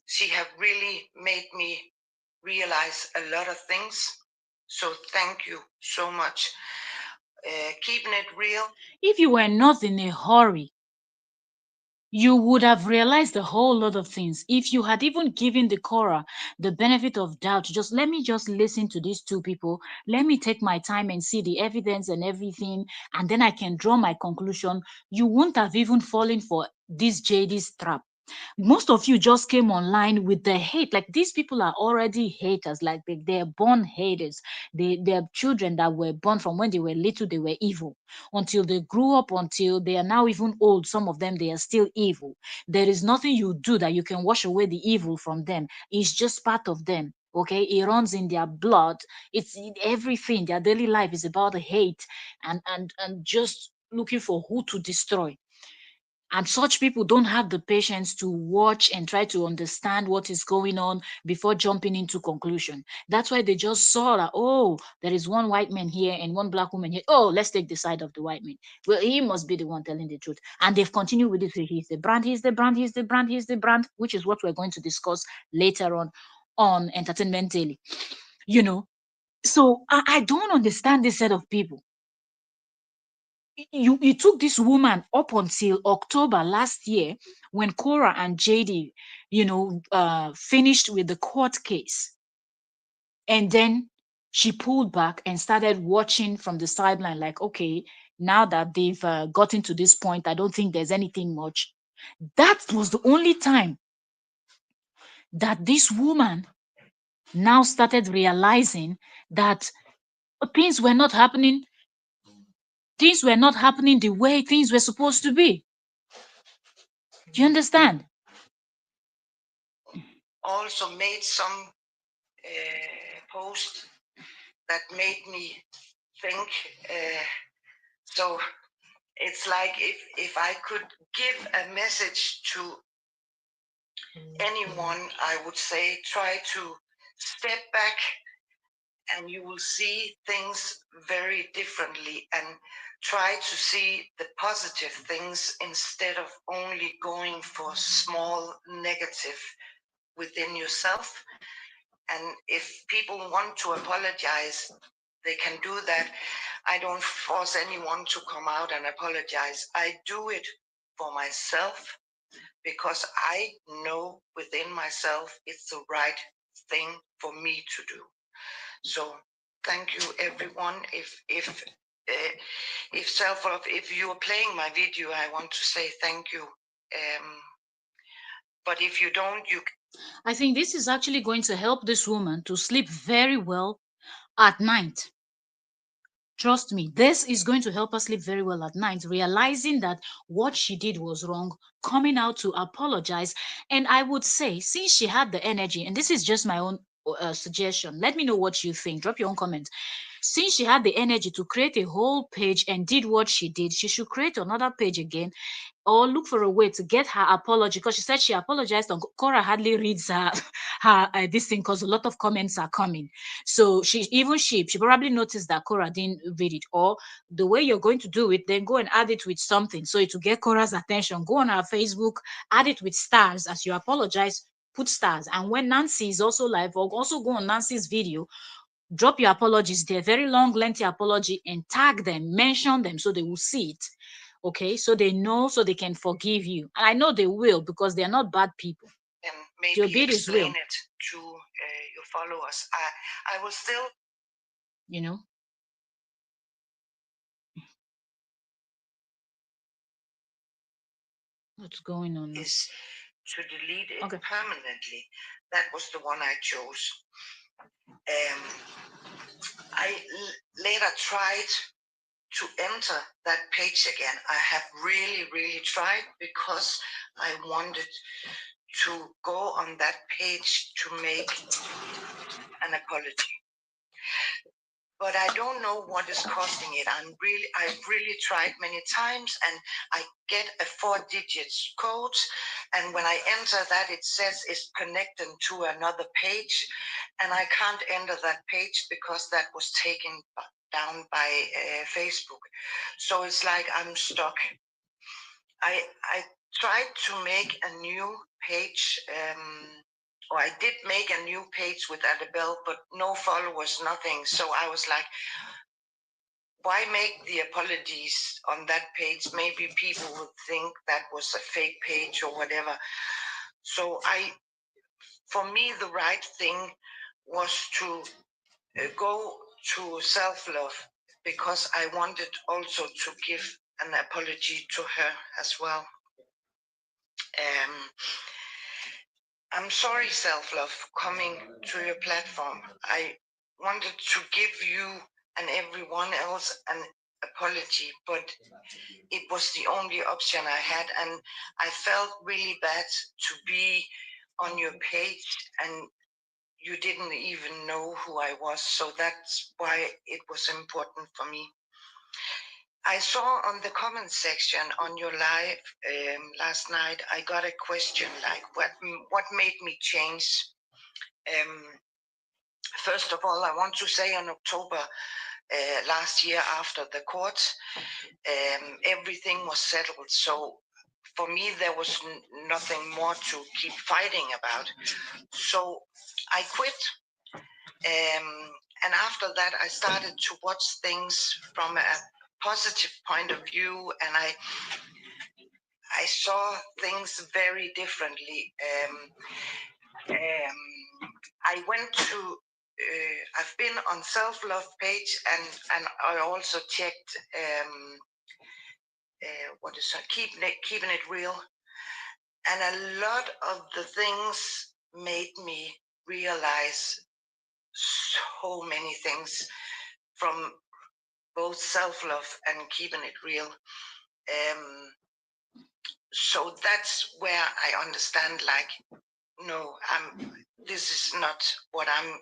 Speaker 2: She have really made me realize a lot of things. So thank you so much. Keeping it real.
Speaker 1: If you were not in a hurry, you would have realized a whole lot of things. If you had even given the Cora the benefit of doubt, just let me just listen to these two people, let me take my time and see the evidence and everything, and then I can draw my conclusion, you won't have even fallen for this JD's trap. Most of you just came online with the hate. Like these people are already haters. Like they're born haters. They're children that were born from when they were little, they were evil. Until they grew up, until they are now even old, some of them, they are still evil. There is nothing you do that you can wash away the evil from them. It's just part of them. Okay, it runs in their blood. It's in everything. Their daily life is about hate and just looking for who to destroy. And such people don't have the patience to watch and try to understand what is going on before jumping into conclusion. That's why they just saw that, oh, there is one white man here and one black woman here. Oh, let's take the side of the white man. Well, he must be the one telling the truth. And they've continued with it. He's the brand, he's the brand, he's the brand, he's the brand, which is what we're going to discuss later on Entertainment Daily. You know, so I don't understand this set of people. You took this woman up until October last year when Cora and JD, finished with the court case. And then she pulled back and started watching from the sideline, like, okay, now that they've gotten to this point, I don't think there's anything much. That was the only time that this woman now started realizing that things were not happening. Things were not happening the way things were supposed to be. Do you understand?
Speaker 2: Also made some post that made me think. So it's like if I could give a message to anyone, I would say try to step back and you will see things very differently and try to see the positive things instead of only going for small negative within yourself. And if people want to apologize, they can do that. I don't force anyone to come out and apologize. I do it for myself because I know within myself it's the right thing for me to do. So thank you, everyone. If self-love, if you are playing my video, I want to say thank you. But if you don't,
Speaker 1: I think this is actually going to help this woman to sleep very well at night. Trust me, this is going to help us sleep very well at night, realizing that what she did was wrong, coming out to apologize. And I would say, since she had the energy, and this is just my own suggestion, let me know what you think. Drop your own comment. Since she had the energy to create a whole page and did what she did, she should create another page again or look for a way to get her apology, because she said she apologized and Cora hardly reads her her this thing because a lot of comments are coming. So she probably noticed that Cora didn't read it. Or the way you're going to do it, then go and add it with something so it will get Cora's attention. Go on her Facebook, add it with stars as you apologize. Put stars, and when Nancy is also live, or also go on Nancy's video, drop your apologies there, very long lengthy apology, and tag them, mention them so they will see it. Okay, so they know, so they can forgive you. And I know they will, because they're not bad people.
Speaker 2: And
Speaker 1: The
Speaker 2: maybe
Speaker 1: obid is real,
Speaker 2: explain it to your followers. I will still
Speaker 1: you know. What's going on now?
Speaker 2: is to delete it
Speaker 1: Okay.
Speaker 2: permanently. That was the one I chose. I later tried to enter that page again. I have really tried because I wanted to go on that page to make an apology. But I don't know what is causing it. I've really tried many times, and I get a 4-digit code, and when I enter that, it says it's connected to another page, and I can't enter that page because that was taken down by Facebook. So it's like I'm stuck. I tried to make a new page, or I did make a new page with Adabel, but no followers, nothing. So I was like, why make the apologies on that page? Maybe people would think that was a fake page or whatever. So for me, the right thing was to go to self-love, because I wanted also to give an apology to her as well. I'm sorry, self-love, coming to your platform. I wanted to give you and everyone else an apology, but it was the only option I had, and I felt really bad to be on your page and you didn't even know who I was. So that's why it was important for me. I saw on the comment section on your live last night, I got a question like, what made me change? First of all, I want to say on October last year, after the court, everything was settled. So for me, there was nothing more to keep fighting about. So I quit. And after that, I started to watch things from a positive point of view, and I saw things very differently. I went to I've been on self-love page, and I also checked what is it, keeping it real, and a lot of the things made me realize so many things from both self-love and keeping it real. So that's where I understand, like, no, this is not what I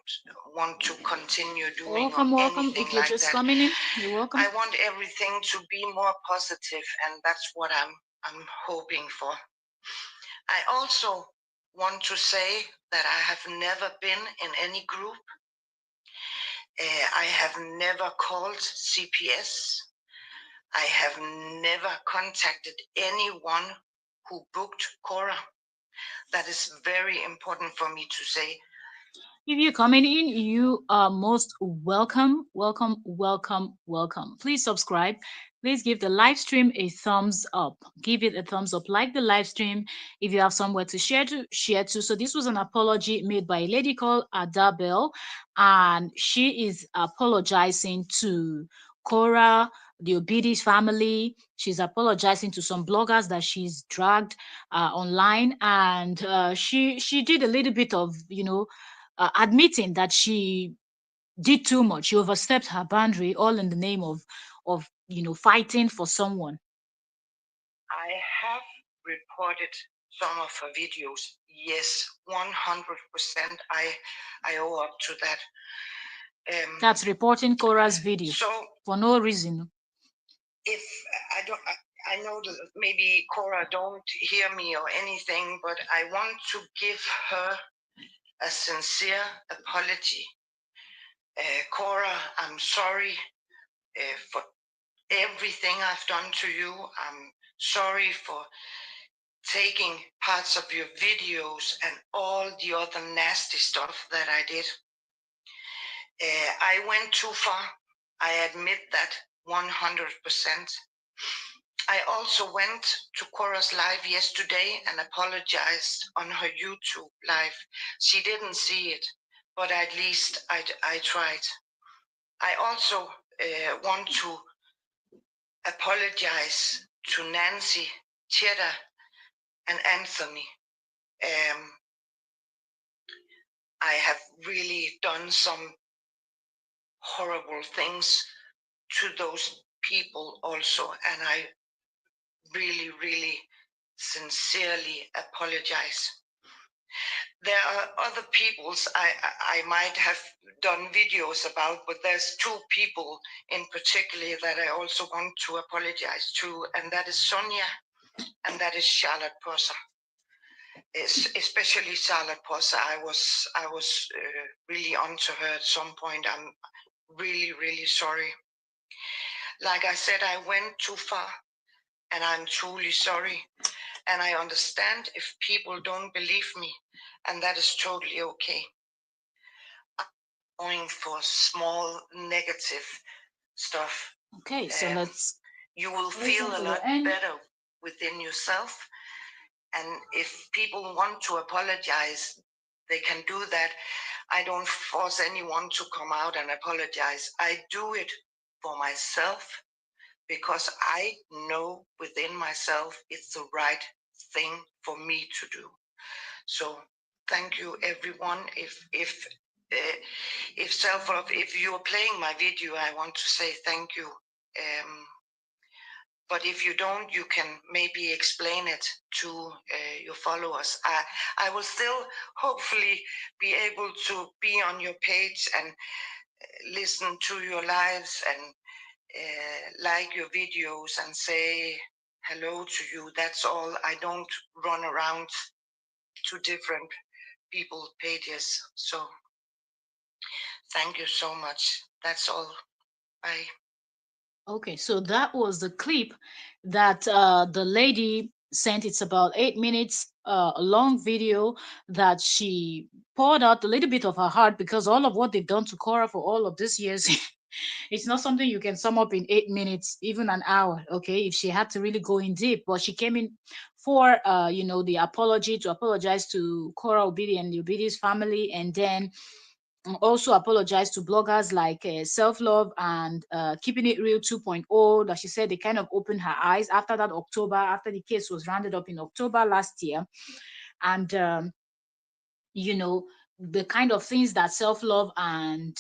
Speaker 2: want to continue doing.
Speaker 1: Welcome,
Speaker 2: or
Speaker 1: welcome.
Speaker 2: anything
Speaker 1: If you're
Speaker 2: like
Speaker 1: just
Speaker 2: that.
Speaker 1: coming in, you're welcome.
Speaker 2: I want everything to be more positive, and that's what I'm hoping for. I also want to say that I have never been in any group. I have never called CPS. I have never contacted anyone who booked Cora. That is very important for me to say.
Speaker 1: If you're coming in, you are most welcome, welcome, welcome, welcome. Please subscribe. Please give the live stream a thumbs up. Give it a thumbs up. Like the live stream. If you have somewhere to share to, share to. So this was an apology made by a lady called Adabel, and she is apologizing to Cora, the OBIDI'S family. She's apologizing to some bloggers that she's dragged online, and she did a little bit of, admitting that she did too much. She overstepped her boundary, all in the name of fighting for someone.
Speaker 2: I have reported some of her videos. Yes, 100%. I owe up to that.
Speaker 1: That's reporting Cora's video
Speaker 2: So
Speaker 1: for no reason.
Speaker 2: if I don't, I know that maybe Cora don't hear me or anything, but I want to give her a sincere apology. Cora, I'm sorry for everything I've done to you. I'm sorry for taking parts of your videos and all the other nasty stuff that I did. I went too far. I admit that 100%. I also went to Cora's live yesterday and apologized on her YouTube live. She didn't see it, but at least I tried. I also want to apologize to Nancy, Cheddar, and Anthony. I have really done some horrible things to those people also, and I really, really sincerely apologize. There are other peoples I might have done videos about, but there's two people in particular that I also want to apologize to, and that is Sonia and that is Charlotte Possa. Especially Charlotte Possa. I was really onto her at some point. I'm really, really sorry. Like I said, I went too far, and I'm truly sorry. And I understand if people don't believe me, and that is totally okay. I'm going for small negative stuff.
Speaker 1: Okay, so let's
Speaker 2: You will feel
Speaker 1: listen
Speaker 2: a
Speaker 1: to the
Speaker 2: lot
Speaker 1: end.
Speaker 2: better within yourself. And if people want to apologize, they can do that. I don't force anyone to come out and apologize. I do it for myself because I know within myself it's the right thing for me to do. So thank you, everyone. If self-love, if you are playing my video, I want to say thank you. But if you don't, you can maybe explain it to your followers. I will still hopefully be able to be on your page and listen to your lives and like your videos and say hello to you. That's all. I don't run around to different people's pages. So thank you so much. That's all. Bye.
Speaker 1: Okay, so that was the clip that the lady sent. It's about 8 minutes, a long video that she poured out a little bit of her heart because all of what they've done to Cora for all of these years, it's not something you can sum up in 8 minutes, even an hour. Okay, if she had to really go in deep, but she came in for the apology to apologize to Cora Obidi and the Obidi's family, and then also apologize to bloggers like Self Love and Keeping It Real 2.0, that she said they kind of opened her eyes after that October, after the case was rounded up in October last year. And, you know, the kind of things that Self Love and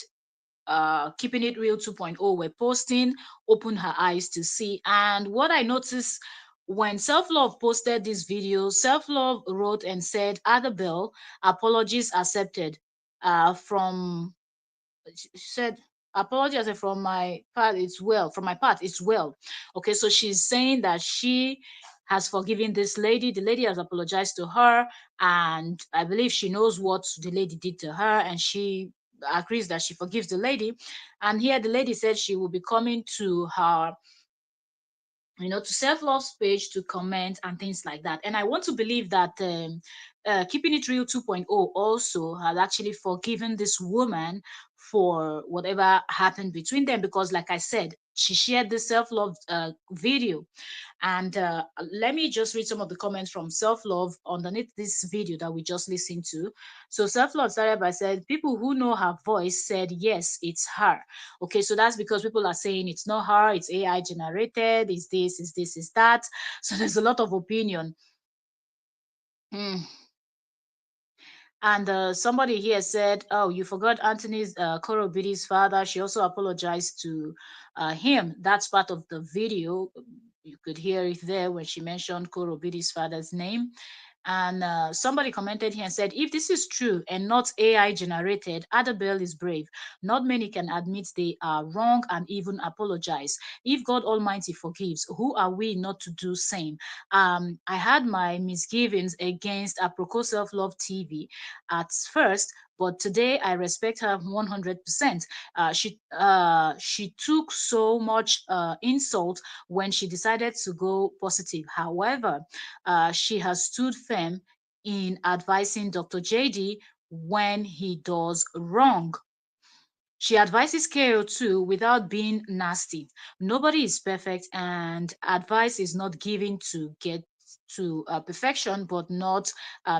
Speaker 1: Keeping It Real 2.0 were posting opened her eyes to see. And what I noticed when Self Love posted this video, Self Love wrote and said, Adabel, apologies accepted. From She said, apologies. I said, from my part it's well, from my part it's well. Okay, so she's saying that she has forgiven this lady, the lady has apologized to her, and I believe she knows what the lady did to her, and she agrees that she forgives the lady. And here the lady said she will be coming to her, to self-love's page to comment and things like that. And I want to believe that Keeping It Real 2.0 also has actually forgiven this woman for whatever happened between them, because like I said, she shared this self-love video. And let me just read some of the comments from Self Love underneath this video that we just listened to. So Self Love started by saying, people who know her voice said, yes, it's her. Okay, so that's because people are saying it's not her, it's AI generated, it's this, it's this, it's that. So there's a lot of opinion. Hmm. And somebody here said, "Oh, you forgot Anthony's Korobidi's father. She also apologized to him." That's part of the video. You could hear it there when she mentioned Korobidi's father's name. And somebody commented here and said, "If this is true and not AI generated, Adabel is brave. Not many can admit they are wrong and even apologize. If God Almighty forgives, who are we not to do same?" I had my misgivings against Aproko Self Love TV at first, but today I respect her 100%. She took so much insult when she decided to go positive. However, she has stood firm in advising Dr. JD when he does wrong. She advises KO2 without being nasty. Nobody is perfect, and advice is not given to get to perfection but not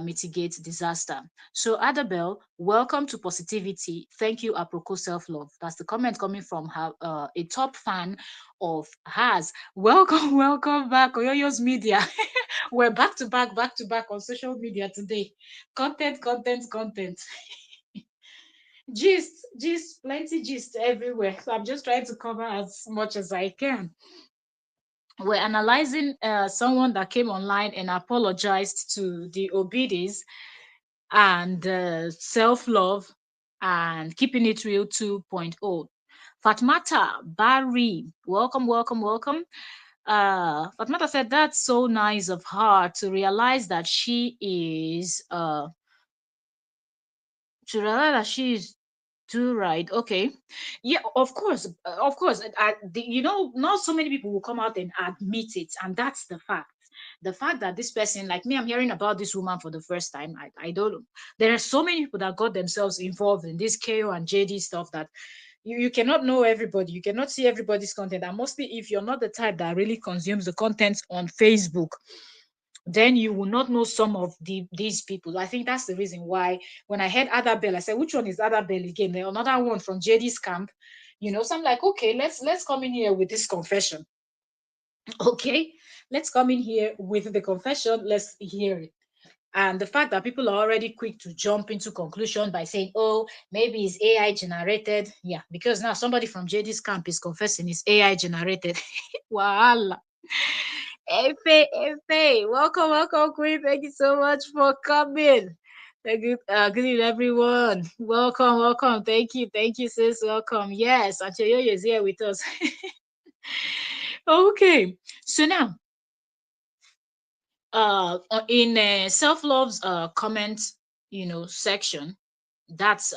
Speaker 1: mitigate disaster. So, Adabel, welcome to positivity. Thank you, Aproko Self Love. That's the comment coming from her, a top fan of hers. Welcome, welcome back, Oyoyo's Media. We're back to back on social media today. Content, content, content. Gist, plenty gist everywhere. So I'm just trying to cover as much as I can. We're analyzing someone that came online and apologized to the OBIDI'S and self love and keeping it real 2.0. Fatmata Barry, welcome, welcome, welcome. Fatmata said that's so nice of her to realize that she is do right. Okay. Yeah, of course. Not so many people will come out and admit it, and that's the fact. The fact that this person, like me, I'm hearing about this woman for the first time. I don't know. There are so many people that got themselves involved in this KO and JD stuff that you cannot know everybody. You cannot see everybody's content. And mostly if you're not the type that really consumes the content on Facebook, then you will not know some of these people. I think that's the reason why when I heard Adabel, I said, which one is Adabel again? Then another one from JD's camp. So I'm like, okay, let's come in here with this confession. Okay, let's come in here with the confession. Let's hear it. And the fact that people are already quick to jump into conclusion by saying, oh, maybe it's AI generated. Yeah, because now somebody from JD's camp is confessing it's AI generated. Voila. Efe, welcome, welcome, Queen. Thank you so much for coming. Good evening, everyone. Welcome, welcome. Thank you, sis. Welcome. Yes, Achayoyo is here with us. Okay, so now, in self love's comment, section, that's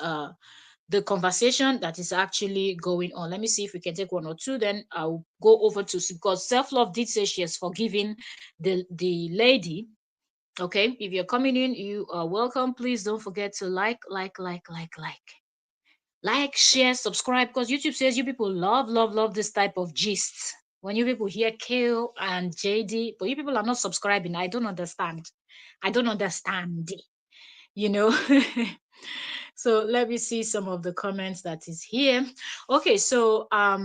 Speaker 1: the conversation that is actually going on. Let me see if we can take one or two. Then I'll go over to, because self love did say she has forgiven the lady. Okay, if you're coming in, you are welcome. Please don't forget to like, share, subscribe, because YouTube says you people love this type of gist. When you people hear Kale and JD, but you people are not subscribing. I don't understand. I don't understand. You know. So let me see some of the comments that is here. Okay, so I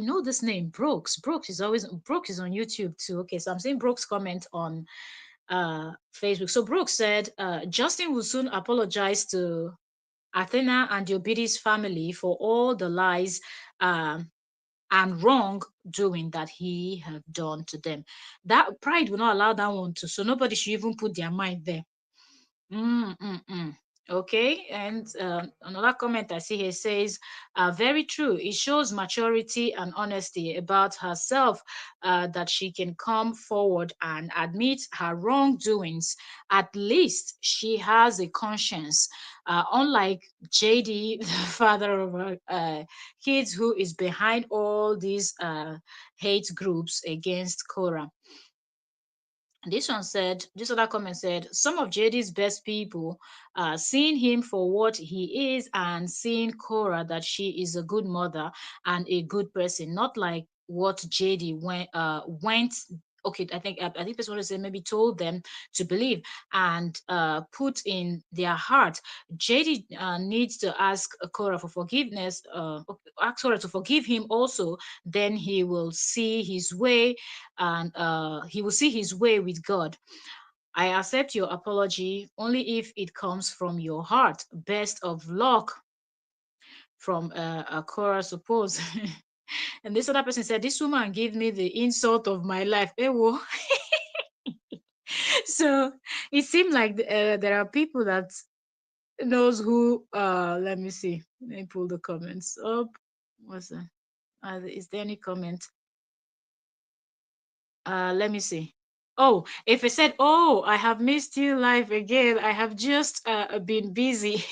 Speaker 1: know this name, Brooks. Brooks is on YouTube too. Okay, so I'm seeing Brooks comment on Facebook. So Brooks said Justin will soon apologize to Athena and Obidi's family for all the lies and wrong doing that he have done to them. That pride will not allow that one to. So nobody should even put their mind there. Mm, mm, mm. Okay, and another comment I see here says, very true. It shows maturity and honesty about herself, that she can come forward and admit her wrongdoings. At least she has a conscience, unlike JD, the father of her kids, who is behind all these hate groups against Cora. This other comment said, some of JD's best people, seeing him for what he is and seeing Cora that she is a good mother and a good person, not like what JD went. Okay, I think this one to say maybe told them to believe and put in their heart. JD needs to ask Cora for forgiveness, ask Cora to forgive him also. Then he will see his way, and he will see his way with God. I accept your apology only if it comes from your heart. Best of luck from a Cora suppose. And this other person said, this woman gave me the insult of my life. Ewo. So it seemed like there are people that knows who let me see. Let me pull the comments up. What's that? Is there any comment? Let me see. Oh, if I said, oh, I have missed you live again. I have just been busy.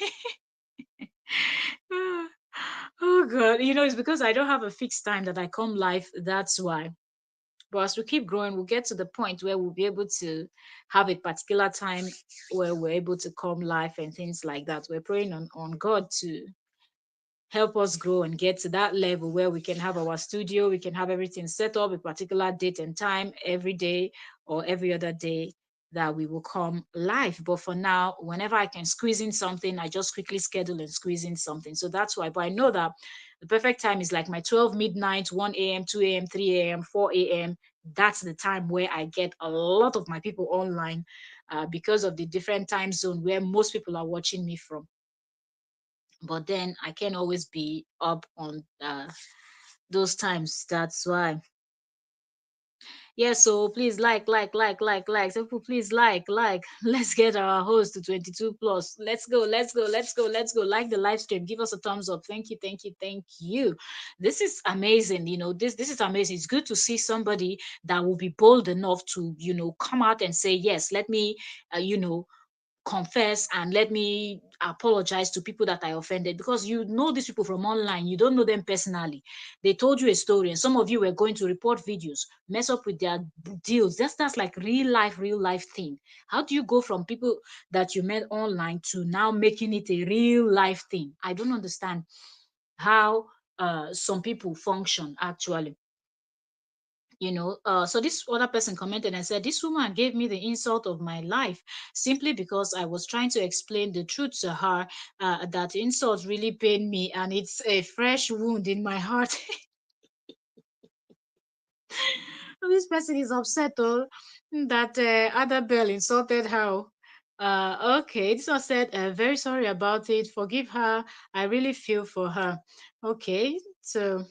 Speaker 1: Oh God, it's because I don't have a fixed time that I come live. That's why. But as we keep growing, we'll get to the point where we'll be able to have a particular time where we're able to come live and things like that. We're praying on God to help us grow and get to that level where we can have our studio, we can have everything set up, a particular date and time every day or every other day that we will come live. But for now, whenever I can squeeze in something, I just quickly schedule and squeeze in something. So that's why. But I know that the perfect time is like my 12 midnight, 1 a.m., 2 a.m., 3 a.m., 4 a.m. That's the time where I get a lot of my people online because of the different time zone where most people are watching me from. But then I can't always be up on those times. That's why. Yeah, so please like. So please like. Let's get our host to 22 plus. Let's go, let's go. Like the live stream. Give us a thumbs up. Thank you, thank you, thank you. This is amazing. This is amazing. It's good to see somebody that will be bold enough to, come out and say, yes, let me, confess and let me apologize to people that I offended, because you know these people from online, you don't know them personally. They told you a story, and some of you were going to report videos, mess up with their deals. That's like real life thing. How do you go from people that you met online to now making it a real life thing? I don't understand how some people function actually. So this other person commented and said, this woman gave me the insult of my life simply because I was trying to explain the truth to her. That insult really pained me, and it's a fresh wound in my heart. This person is upset, that Annabelle insulted her. Okay, this one said, very sorry about it. Forgive her. I really feel for her. Okay, so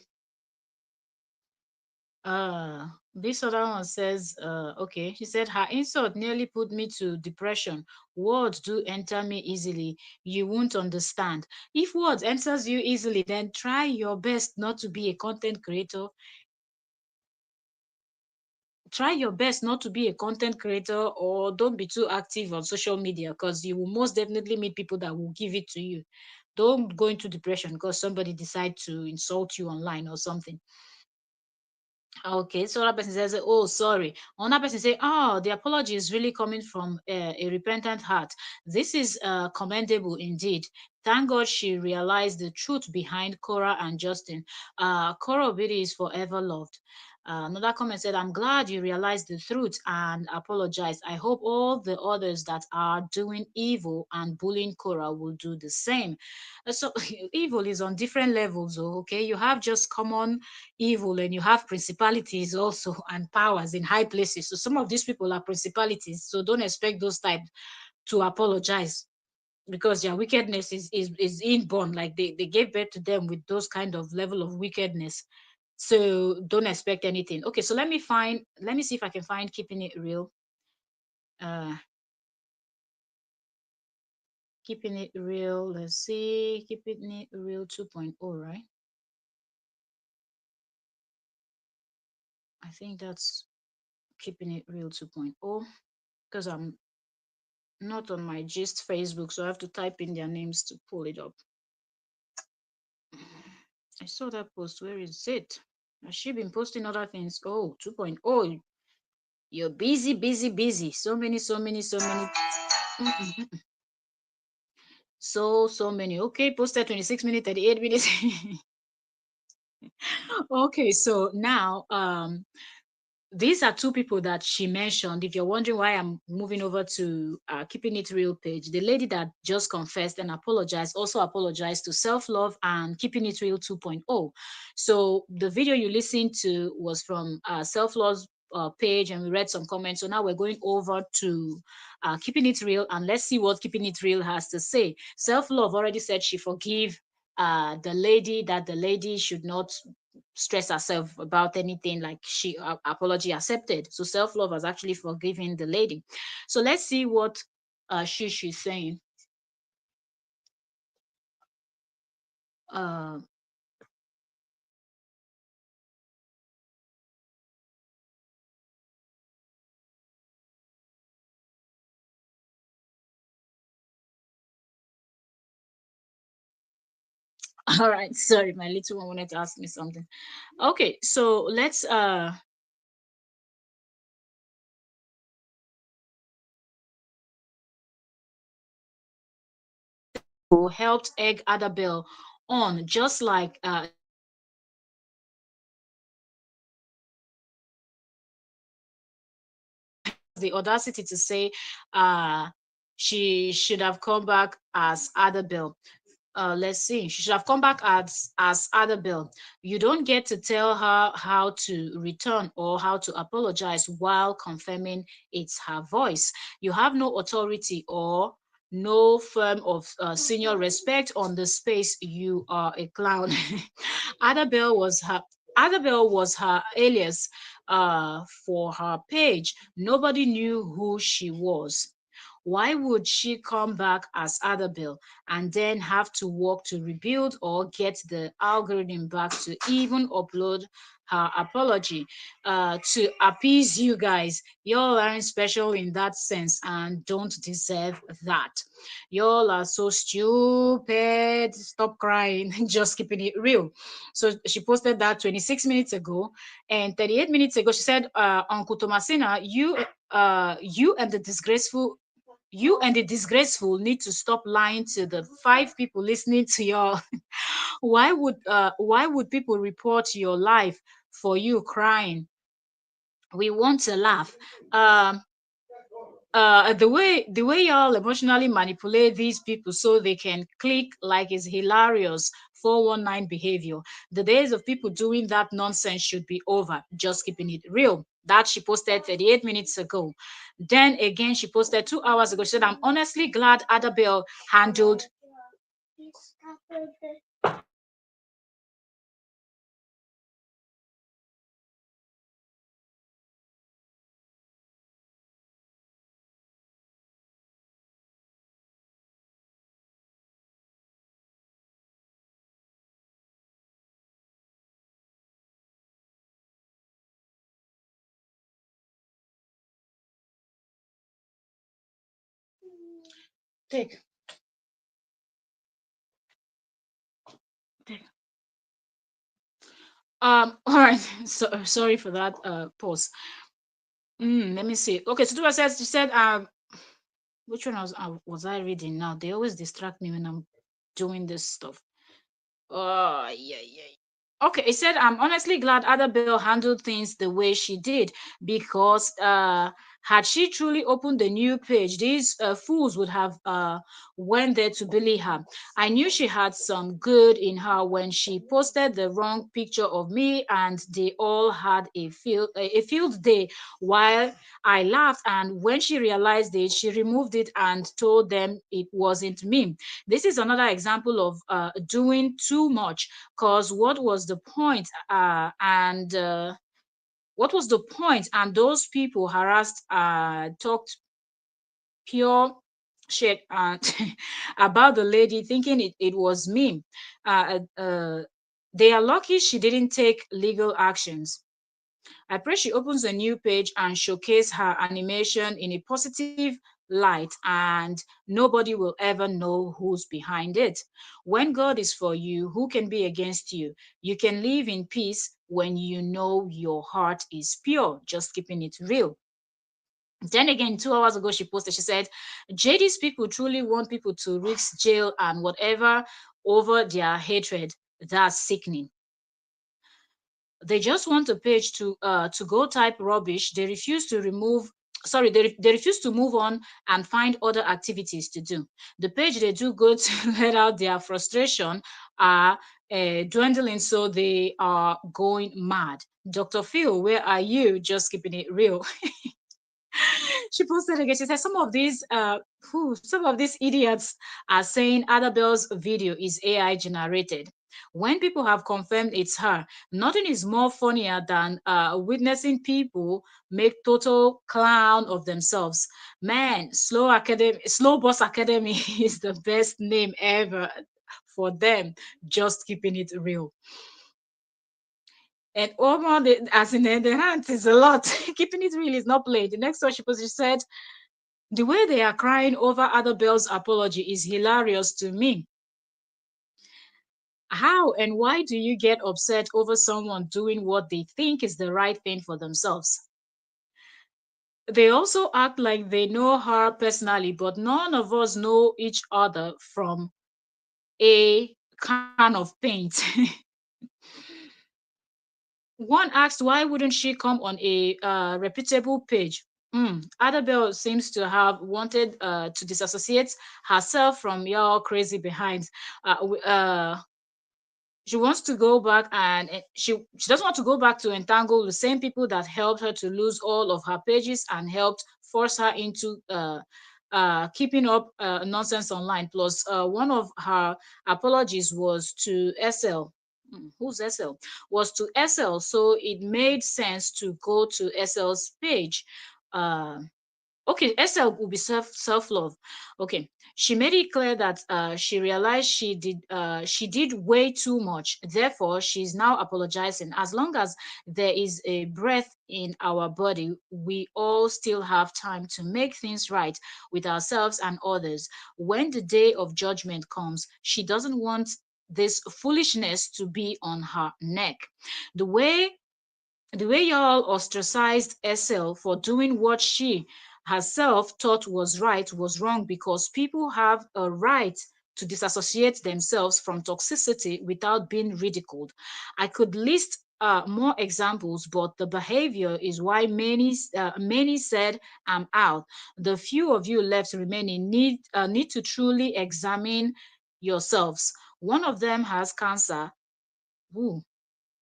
Speaker 1: this other one says, okay, she said her insult nearly put me to depression. Words do enter me easily. You won't understand. If words enters you easily, then try your best not to be a content creator. Try your best not to be a content creator, or don't be too active on social media, because you will most definitely meet people that will give it to you. Don't go into depression because somebody decide to insult you online or something. Okay, so that person says, "Oh, sorry." Another person say, "Oh, the apology is really coming from a repentant heart. This is commendable indeed. Thank God she realized the truth behind Cora and Justin. Cora Obidi is forever loved." Another comment said, "I'm glad you realized the truth and apologized. I hope all the others that are doing evil and bullying Cora will do the same." So evil is on different levels. Okay, you have just common evil, and you have principalities also and powers in high places. So some of these people are principalities, so don't expect those types to apologize, because their wickedness is inborn. Like they gave birth to them with those kind of level of wickedness. So don't expect anything. Okay, so let me see if I can find keeping it real. uh Keeping it real, let's see, keeping it real 2.0, right? I think that's keeping it real 2.0, because I'm not on my gist Facebook, so I have to type in their names to pull it up. I saw that post. Where is it? Has she been posting other things? Oh, 2.0. You're busy, busy, busy. So many, so many, so many. So many. Okay, posted 26 minutes, 38 minutes. Okay, so now these are two people that she mentioned. If you're wondering why I'm moving over to Keeping It Real page, the lady that just confessed and apologized also apologized to Self Love and Keeping It Real 2.0. So the video you listened to was from Self Love's page and we read some comments. So now we're going over to Keeping It Real, and let's see what Keeping It Real has to say. Self Love already said she forgive the lady, that the lady should not stress herself about anything, like she apology accepted. So Self Love has actually forgiven the lady. So let's see what she's saying. Uh, all right, sorry, my little one wanted to ask me something. Okay, so let's who helped egg Adabel on, just like the audacity to say she should have come back as Adabel. Let's see, she should have come back as Adabel. You don't get to tell her how to return or how to apologize while confirming it's her voice. You have no authority or no firm of senior respect on the space. You are a clown. Adabel was her Adabel was her alias for her page. Nobody knew who she was. Why would she come back as Adabel and then have to work to rebuild or get the algorithm back to even upload her apology to appease you guys? Y'all aren't special in that sense and don't deserve that. Y'all are so stupid. Stop crying. Just keeping it real. So she posted that 26 minutes ago, and 38 minutes ago she said, Uncle Thomasina, you and the disgraceful need to stop lying to the five people listening to your why would people report your life for you crying? We want to laugh. um the way y'all emotionally manipulate these people so they can click like it's hilarious 419 behavior. The days of people doing that nonsense should be over. Just keeping it real. That she posted 38 minutes ago. Then again, she posted 2 hours ago. She said, I'm honestly glad Adabel handled. Take, take. All right. So sorry for that pause. Let me see. Okay, so Tuba says, she said, which one was I reading now? They always distract me when I'm doing this stuff. Yeah, yeah. Okay, it said, I'm honestly glad Adabel handled things the way she did, because had she truly opened the new page, these fools would have went there to bully her. I knew she had some good in her when she posted the wrong picture of me, and they all had a field day while I laughed. And when she realized it, she removed it and told them it wasn't me. This is another example of doing too much. Because what was the point? And what was the point? And those people harassed, talked pure shit about the lady, thinking it was me. They are lucky she didn't take legal actions. I pray she opens a new page and showcase her animation in a positive light, and nobody will ever know who's behind it. When God is for you, who can be against you? You can live in peace when you know your heart is pure, just keeping it real. Then again, 2 hours ago, she posted, she said, JD's people truly want people to risk jail and whatever over their hatred. That's sickening. They just want a page to go type rubbish. They refuse to remove sorry they refuse to move on and find other activities to do. The page they do go to let out their frustration are dwindling, so they are going mad. Dr. Phil, where are you? Just keeping it real. She posted again. She said some of these idiots are saying Annabelle's video is AI generated. When people have confirmed it's her, nothing is more funnier than witnessing people make total clown of themselves. Man, Slow Boss Academy is the best name ever for them. Just keeping it real. And Omar, as in the hand is a lot. Keeping it real is not played. The next one she said, the way they are crying over Annabelle's apology is hilarious to me. How and why do you get upset over someone doing what they think is the right thing for themselves? They also act like they know her personally, but none of us know each other from a can of paint. One asked, why wouldn't she come on a reputable page? Annabelle seems to have wanted to disassociate herself from your crazy behind. She wants to go back, and she doesn't want to go back to entangle the same people that helped her to lose all of her pages and helped force her into keeping up nonsense online. Plus, one of her apologies was to SL. Who's SL? Was to SL, so it made sense to go to SL's page. Uh, Okay, SL will be self love. Okay, she made it clear that she realized she did way too much. Therefore, she's now apologizing. As long as there is a breath in our body, we all still have time to make things right with ourselves and others. When the day of judgment comes, she doesn't want this foolishness to be on her neck. The way the way y'all ostracized Essel for doing what she herself thought was right was wrong, because people have a right to disassociate themselves from toxicity without being ridiculed. I could list more examples, but the behavior is why many said I'm out. The few of you left remaining need to truly examine yourselves. One of them has cancer. Ooh,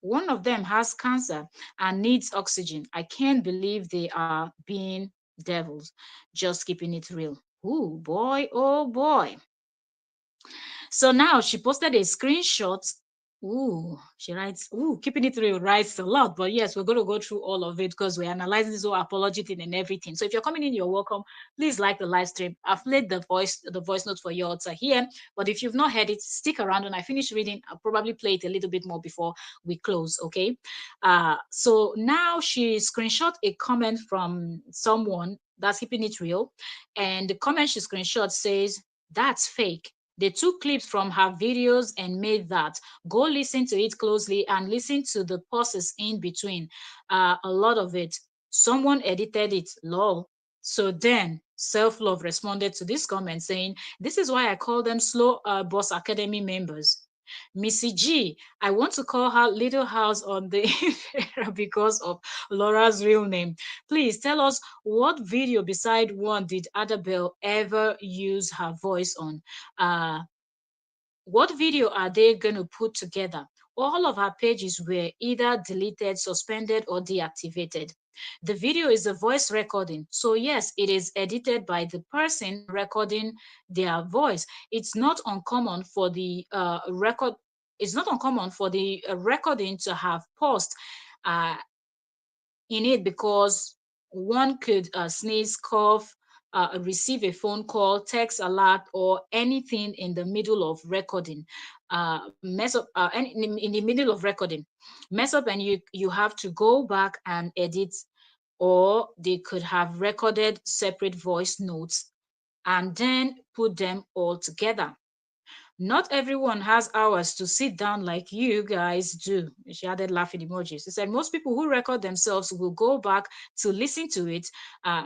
Speaker 1: one of them has cancer and needs oxygen. I can't believe they are being devils. Just keeping it real. Ooh, boy, oh boy. So now she posted a screenshot. Ooh, she writes, ooh, keeping it real writes a lot. But yes, we're going to go through all of it because we're analyzing this whole apology thing and everything. So if you're coming in, you're welcome. Please like the live stream. I've played the voice note for you all to hear. But if you've not heard it, stick around. When I finish reading, I'll probably play it a little bit more before we close. Okay. So now she screenshot a comment from someone that's keeping it real. And the comment she screenshot says, that's fake. They took clips from her videos and made that. Go listen to it closely and listen to the pauses in between. A lot of it. Someone edited it, lol. So then Self Love responded to this comment saying, this is why I call them Slow Boss Academy members. Missy G, I want to call her Little House on the because of Laura's real name. Please tell us, what video beside one did Annabelle ever use her voice on? Uh, what video are they going to put together? All of her pages were either deleted, suspended, or deactivated. The video is a voice recording. So, yes, it is edited by the person recording their voice. It's not uncommon for the recording to have paused uh, in it, because one could sneeze, cough, receive a phone call, text alert, or anything in the middle of recording. Mess up in the middle of recording, mess up, and you have to go back and edit. Or they could have recorded separate voice notes and then put them all together. Not everyone has hours to sit down like you guys do. She added laughing emojis. She said most people who record themselves will go back to listen to it,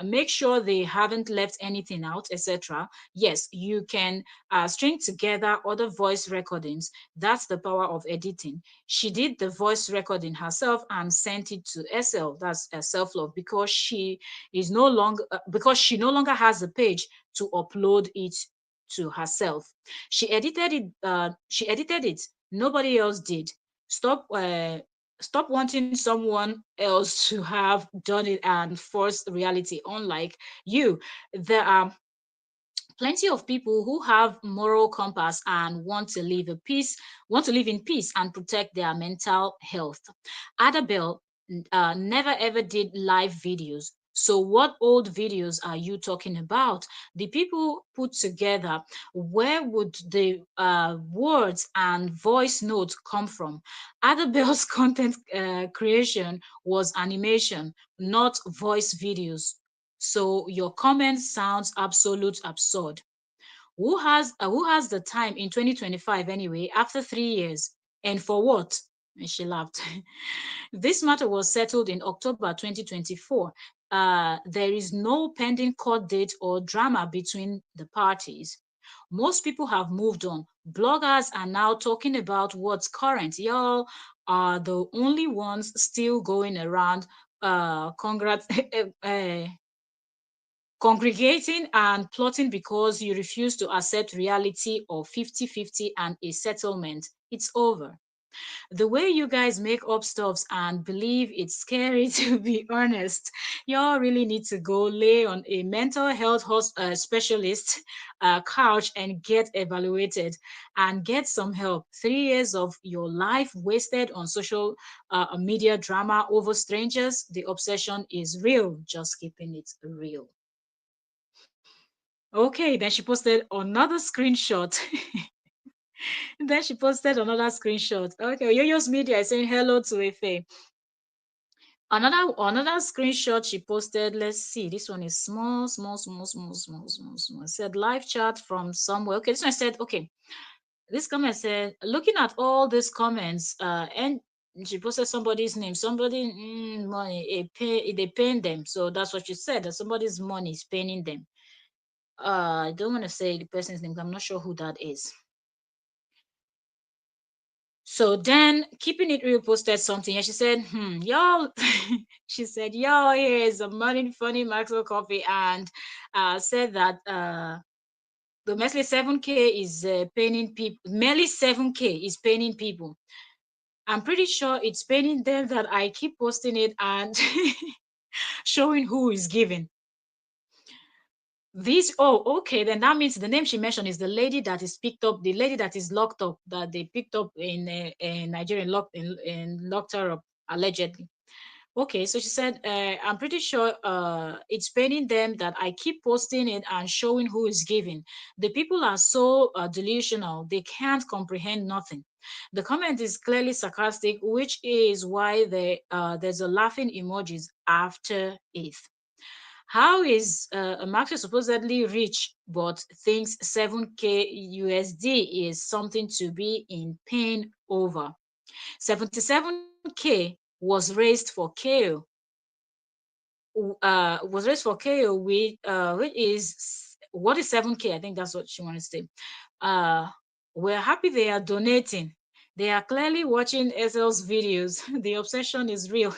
Speaker 1: make sure they haven't left anything out, etc. Yes, you can string together other voice recordings. That's the power of editing. She did the voice recording herself and sent it to SL, that's self-love, because she no longer has a page to upload it to herself. She edited it. Nobody else did. Stop stop wanting someone else to have done it and force reality. Unlike you, there are plenty of people who have moral compass and want to live in peace and protect their mental health. Adabel never ever did live videos. So what old videos are you talking about? The people put together, where would the words and voice notes come from? Adabel's content creation was animation, not voice videos. So your comment sounds absolute absurd. Who has the time in 2025 anyway, after 3 years? And for what? And she laughed. This matter was settled in October 2024. There is no pending court date or drama between the parties. Most people have moved on. Bloggers are now talking about what's current. Y'all are the only ones still going around congrats congregating and plotting because you refuse to accept reality of 50-50 and a settlement. It's over. The way you guys make up stuffs and believe it's scary to be honest, y'all really need to go lay on a mental health specialist couch and get evaluated and get some help. 3 years of your life wasted on social media drama over strangers. The obsession is real. Just keeping it real. Okay, then she posted another screenshot. Then she posted another screenshot. Okay, Yoyo's media is saying hello to Efe. Another screenshot she posted. Let's see. This one is small, small, small, small, small, small, small. It said live chat from somewhere. Okay, this one said, okay. This comment said, looking at all these comments, and she posted somebody's name. Somebody money, they paying them. So that's what she said. That somebody's money is paying them. I don't want to say the person's name. I'm not sure who that is. So then, keeping it real posted something, and she said, y'all, she said, y'all, here is a money funny Maxwell coffee, and said that the Nestle 7K is paying people, merely 7K is paying people. I'm pretty sure it's paying them that I keep posting it and showing who is giving. This, oh, okay, then that means the name she mentioned is the lady that is picked up, the lady that is locked up, that they picked up in Nigeria, locked her up allegedly. Okay, so she said, I'm pretty sure it's paining them that I keep posting it and showing who is giving. The people are so delusional, they can't comprehend nothing. The comment is clearly sarcastic, which is why there's a laughing emojis after it. How is Maxwell supposedly rich but thinks 7K USD is something to be in pain over? 77K was raised for KO, which is what is 7K? I think that's what she wanted to say. Uh, we're happy they are donating. They are clearly watching SL's videos. The obsession is real.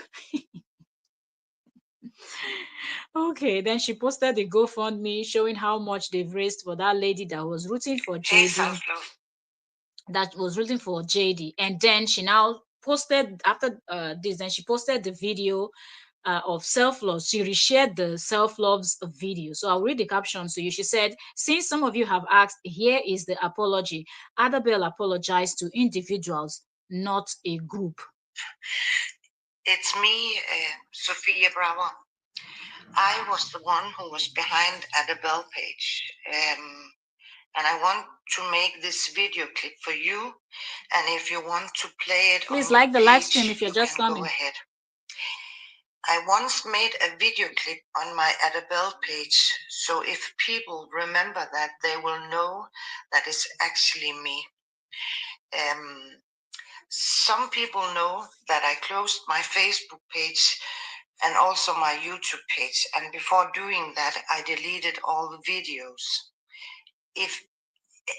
Speaker 1: Okay, then she posted the GoFundMe showing how much they've raised for that lady that was rooting for
Speaker 2: Hey,
Speaker 1: JD, and then she now posted after this. Then she posted the video of self-love. She reshared the self-love's video. So I'll read the caption to you. She said, since some of you have asked, here is the apology. Adabel apologized to individuals, not a group.
Speaker 2: It's me, Sophia Bravo. I was the one who was behind at the Bell page. And I want to make this video clip for you. And if you want to play it
Speaker 1: Please
Speaker 2: on
Speaker 1: like
Speaker 2: your
Speaker 1: the
Speaker 2: page,
Speaker 1: live stream if you're
Speaker 2: you
Speaker 1: just
Speaker 2: can
Speaker 1: coming.
Speaker 2: go ahead. I once made a video clip on my Adabel page, so if people remember that, they will know that it's actually me. Some people know that I closed my Facebook page and also my YouTube page, and before doing that, I deleted all the videos. If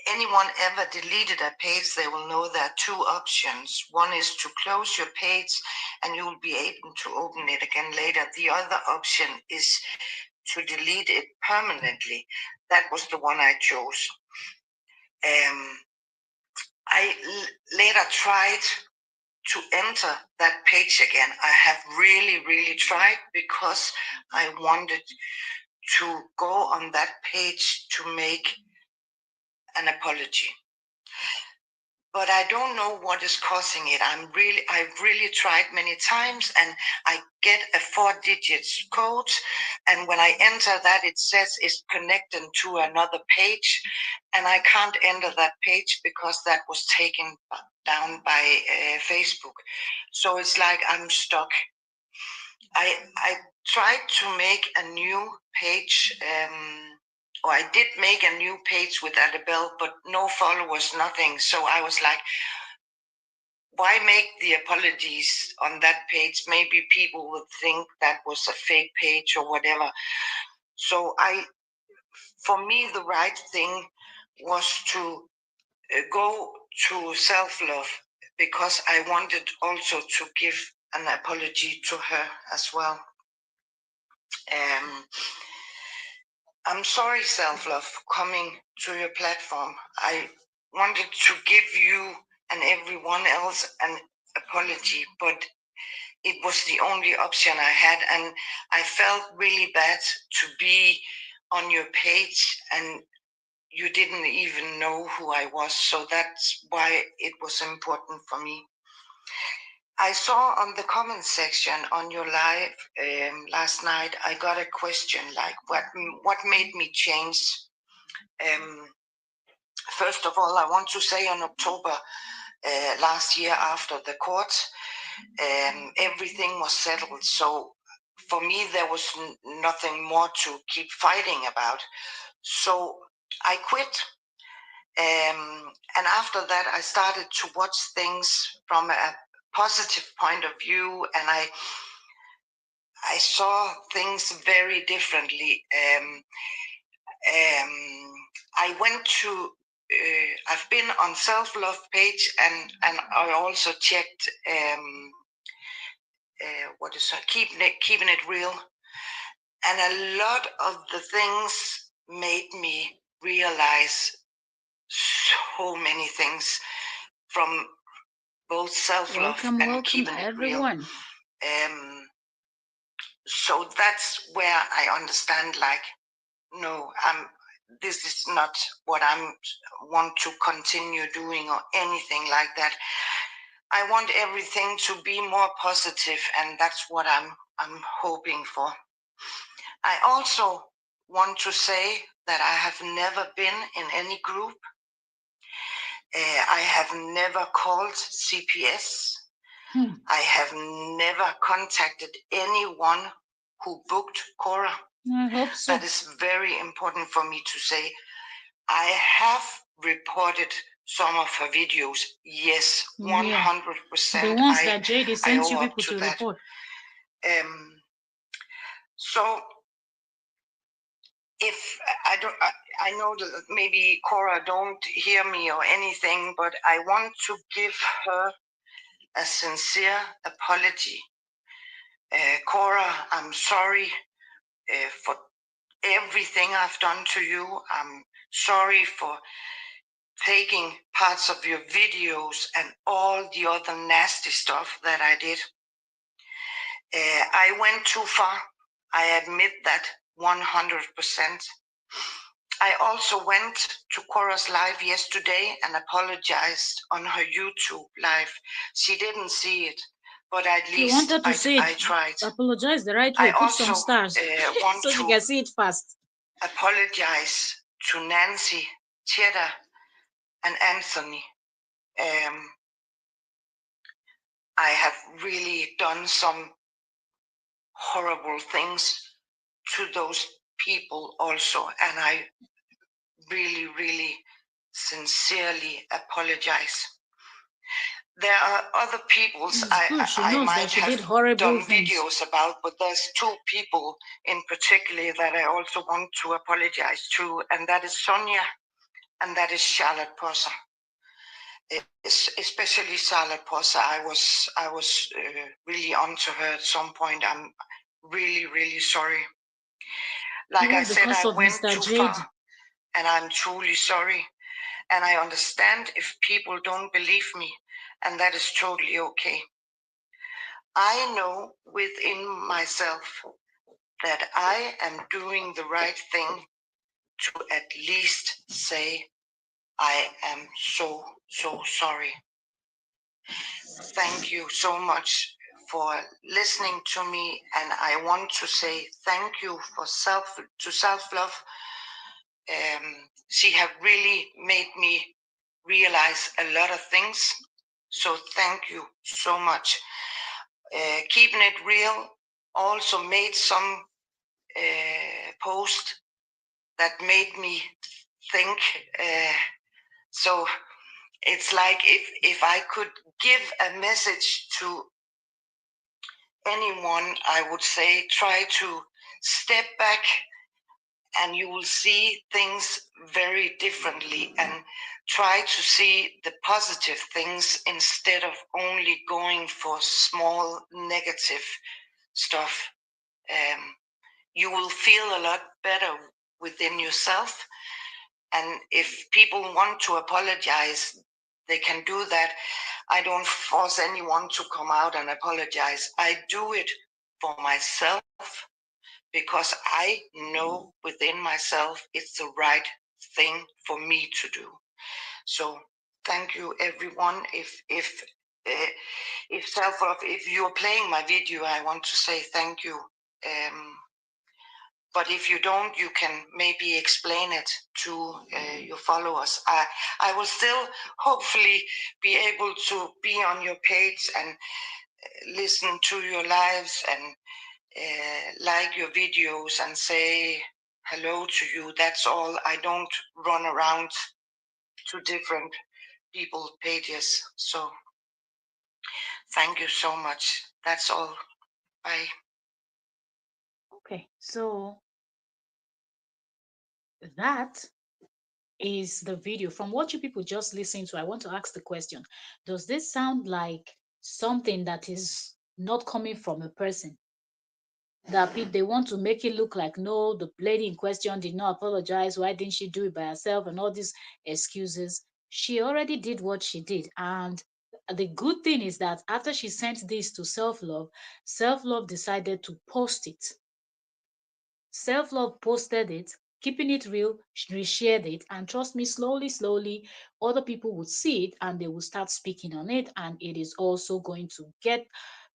Speaker 2: anyone ever deleted a page, they will know there are two options. One is to close your page and you will be able to open it again later. The other option is to delete it permanently. That was the one I chose. later tried to enter that page again. I have really tried because I wanted to go on that page to make an apology. But I don't know what is causing it. I've really tried many times, and I get a 4-digit code, and when I enter that, it says it's connected to another page, and I can't enter that page because that was taken down by Facebook. So it's like I'm stuck. I tried to make a new page, or I did make a new page with Adabel, but no followers, nothing. So I was like, why make the apologies on that page? Maybe people would think that was a fake page or whatever. So for me, the right thing was to go to self-love, because I wanted also to give an apology to her as well. I'm sorry, self-love, for coming to your platform. I wanted to give you and everyone else an apology, but it was the only option I had, and I felt really bad to be on your page and you didn't even know who I was. So that's why it was important for me. I saw on the comment section on your live last night, I got a question like, what made me change? First of all, I want to say on October last year, after the court, everything was settled. So for me, there was nothing more to keep fighting about. So I quit. And after that, I started to watch things from a positive point of view, and I saw things very differently. I went to I've been on self-love page, and I also checked what is keeping it real, and a lot of the things made me realize so many things from both self-love and keeping
Speaker 1: everyone.
Speaker 2: It real. So that's where I understand, like, no, this is not what I want to continue doing or anything like that. I want everything to be more positive, and that's what I'm hoping for. I also want to say that I have never been in any group. I have never called CPS. I have never contacted anyone who booked Cora.
Speaker 1: I hope so.
Speaker 2: That is very important for me to say. I have reported some of her videos. Yes, 100%.
Speaker 1: The ones that JD sent you people to report.
Speaker 2: So if I know that maybe Cora don't hear me or anything, but I want to give her a sincere apology. Cora, I'm sorry for everything I've done to you. I'm sorry for taking parts of your videos and all the other nasty stuff that I did. I went too far. I admit that 100%. I also went to Cora's live yesterday and apologized on her YouTube live. She didn't see it, but at least I tried.
Speaker 1: Apologize the right way. Put some stars
Speaker 2: want
Speaker 1: so you can see it fast.
Speaker 2: Apologize to Nancy, Cheddar, and Anthony. I have really done some horrible things to those people also, and I really sincerely apologize. There are other people's I might have done videos about, but there's two people in particular that I also want to apologize to, and that is Sonia, and that is Charlotte Prosser. Especially Charlotte Prosser. I was really onto her at some point. I'm really sorry. Like I said, I went too far, and I'm truly sorry. And I understand if people don't believe me, and that is totally okay. I know within myself that I am doing the right thing to at least say, I am so, so sorry. Thank you so much for listening to me. And I want to say thank you for self-love. She have really made me realize a lot of things. So thank you so much. Keeping it real also made some post that made me think. So it's like if I could give a message to anyone, I would say try to step back and you will see things very differently, and try to see the positive things instead of only going for small negative stuff. You will feel a lot better within yourself. And if people want to apologize, they can do that. I don't force anyone to come out and apologize. I do it for myself because I know within myself it's the right thing for me to do. So thank you, everyone. If self-love, if you're playing my video, I want to say thank you. But if you don't, you can maybe explain it to your followers. I will still hopefully be able to be on your page and listen to your lives and like your videos and say hello to you. That's all. I don't run around to different people's pages. So thank you so much. That's all. Bye.
Speaker 1: Okay, so that is the video. From what you people just listened to, I want to ask the question: does this sound like something that is not coming from a person? That they want to make it look like, no, the lady in question did not apologize. Why didn't she do it by herself? And all these excuses. She already did what she did. And the good thing is that after she sent this to Self Love decided to post it. Self Love posted it, keeping it real, reshared it, and trust me, slowly, slowly, other people would see it and they will start speaking on it. And it is also going to get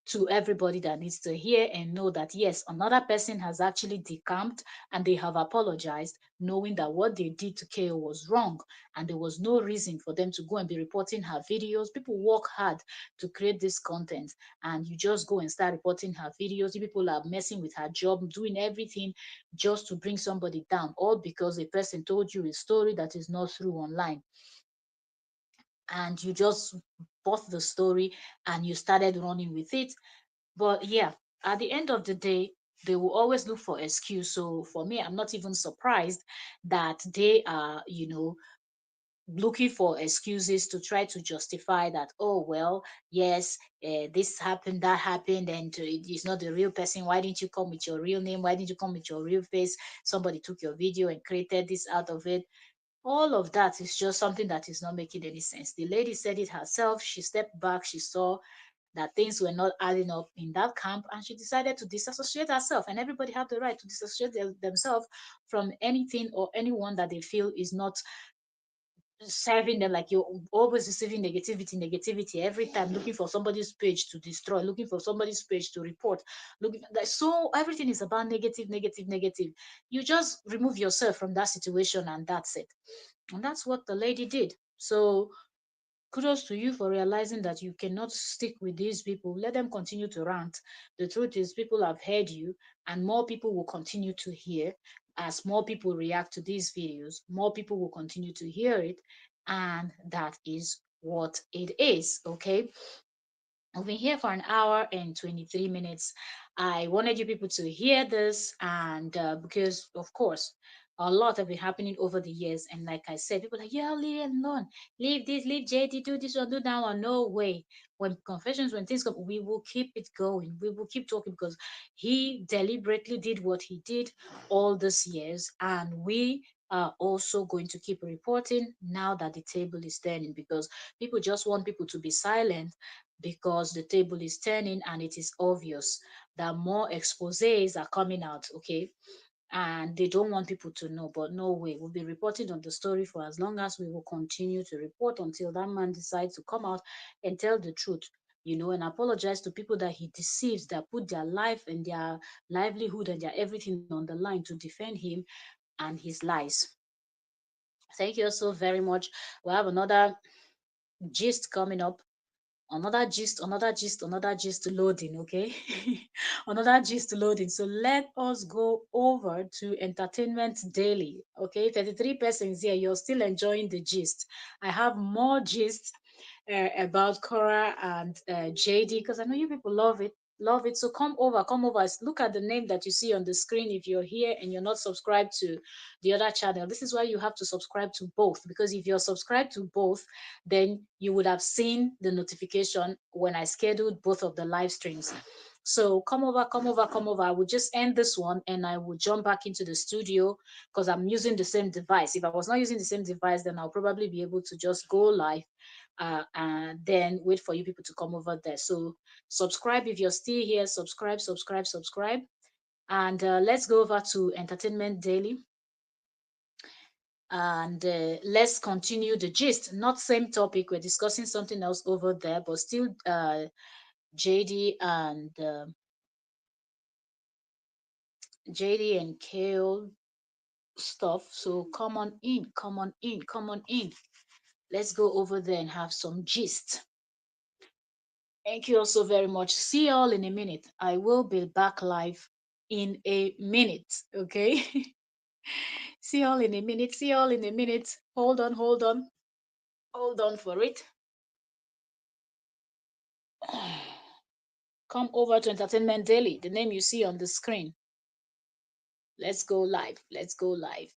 Speaker 1: to everybody that needs to hear and know that yes, another person has actually decamped and they have apologized, knowing that what they did to KO was wrong and there was no reason for them to go and be reporting her videos. People work hard to create this content and you just go and start reporting her videos. You people are messing with her job, doing everything just to bring somebody down, all because a person told you a story that is not true online and you just bought the story and you started running with it. But yeah, at the end of the day, they will always look for excuse. So for me, I'm not even surprised that they are, looking for excuses to try to justify that, oh well, yes, this happened, that happened, and it's not the real person. Why didn't you come with your real name? Why didn't you come with your real face? Somebody took your video and created this out of it. All of that is just something that is not making any sense. The lady said it herself. She stepped back, she saw that things were not adding up in that camp, and she decided to disassociate herself. And everybody have the right to disassociate themselves from anything or anyone that they feel is not serving them. Like you're always receiving negativity every time, looking for somebody's page to destroy, looking for somebody's page to report, looking so everything is about negative, negative, negative. You just remove yourself from that situation and that's it. And that's what the lady did. So kudos to you for realizing that you cannot stick with these people. Let them continue to rant. The truth is, people have heard you, and more people will continue to hear. As more people react to these videos, more people will continue to hear it, and that is what it is. Okay, I've been here for an hour and 23 minutes. I wanted you people to hear this, and because, of course, a lot have been happening over the years. And like I said, people are like, yeah, leave it alone. Leave this, leave JD, do this one, do that one. No way. When confessions, when things come, we will keep it going. We will keep talking because he deliberately did what he did all these years. And we are also going to keep reporting now that the table is turning, because people just want people to be silent because the table is turning and it is obvious that more exposés are coming out, okay? And they don't want people to know. But no way, we'll be reporting on the story for as long as we will continue to report until that man decides to come out and tell the truth, and apologize to people that he deceives, that put their life and their livelihood and their everything on the line to defend him and his lies. Thank you so very much. We have another gist coming up. Another gist loading, okay? Another gist loading. So let us go over to Entertainment Daily, okay? 33 persons here, you're still enjoying the gist. I have more gist about Cora and JD, because I know you people love it. Love it. So come over, come over. Look at the name that you see on the screen if you're here and you're not subscribed to the other channel. This is why you have to subscribe to both, because if you're subscribed to both, then you would have seen the notification when I scheduled both of the live streams. So come over, come over, come over. I will just end this one and I will jump back into the studio because I'm using the same device. If I was not using the same device, then I'll probably be able to just go live and then wait for you people to come over there. So subscribe if you're still here. Subscribe, subscribe, subscribe. And let's go over to Entertainment Daily. And let's continue the gist. Not same topic. We're discussing something else over there, but still JD and Kale stuff. So come on in, come on in, come on in. Let's go over there and have some gist. Thank you all so very much. See you all in a minute. I will be back live in a minute. Okay. See you all in a minute. See you all in a minute. Hold on, hold on, hold on for it. Come over to Entertainment Daily, the name you see on the screen. Let's go live. Let's go live.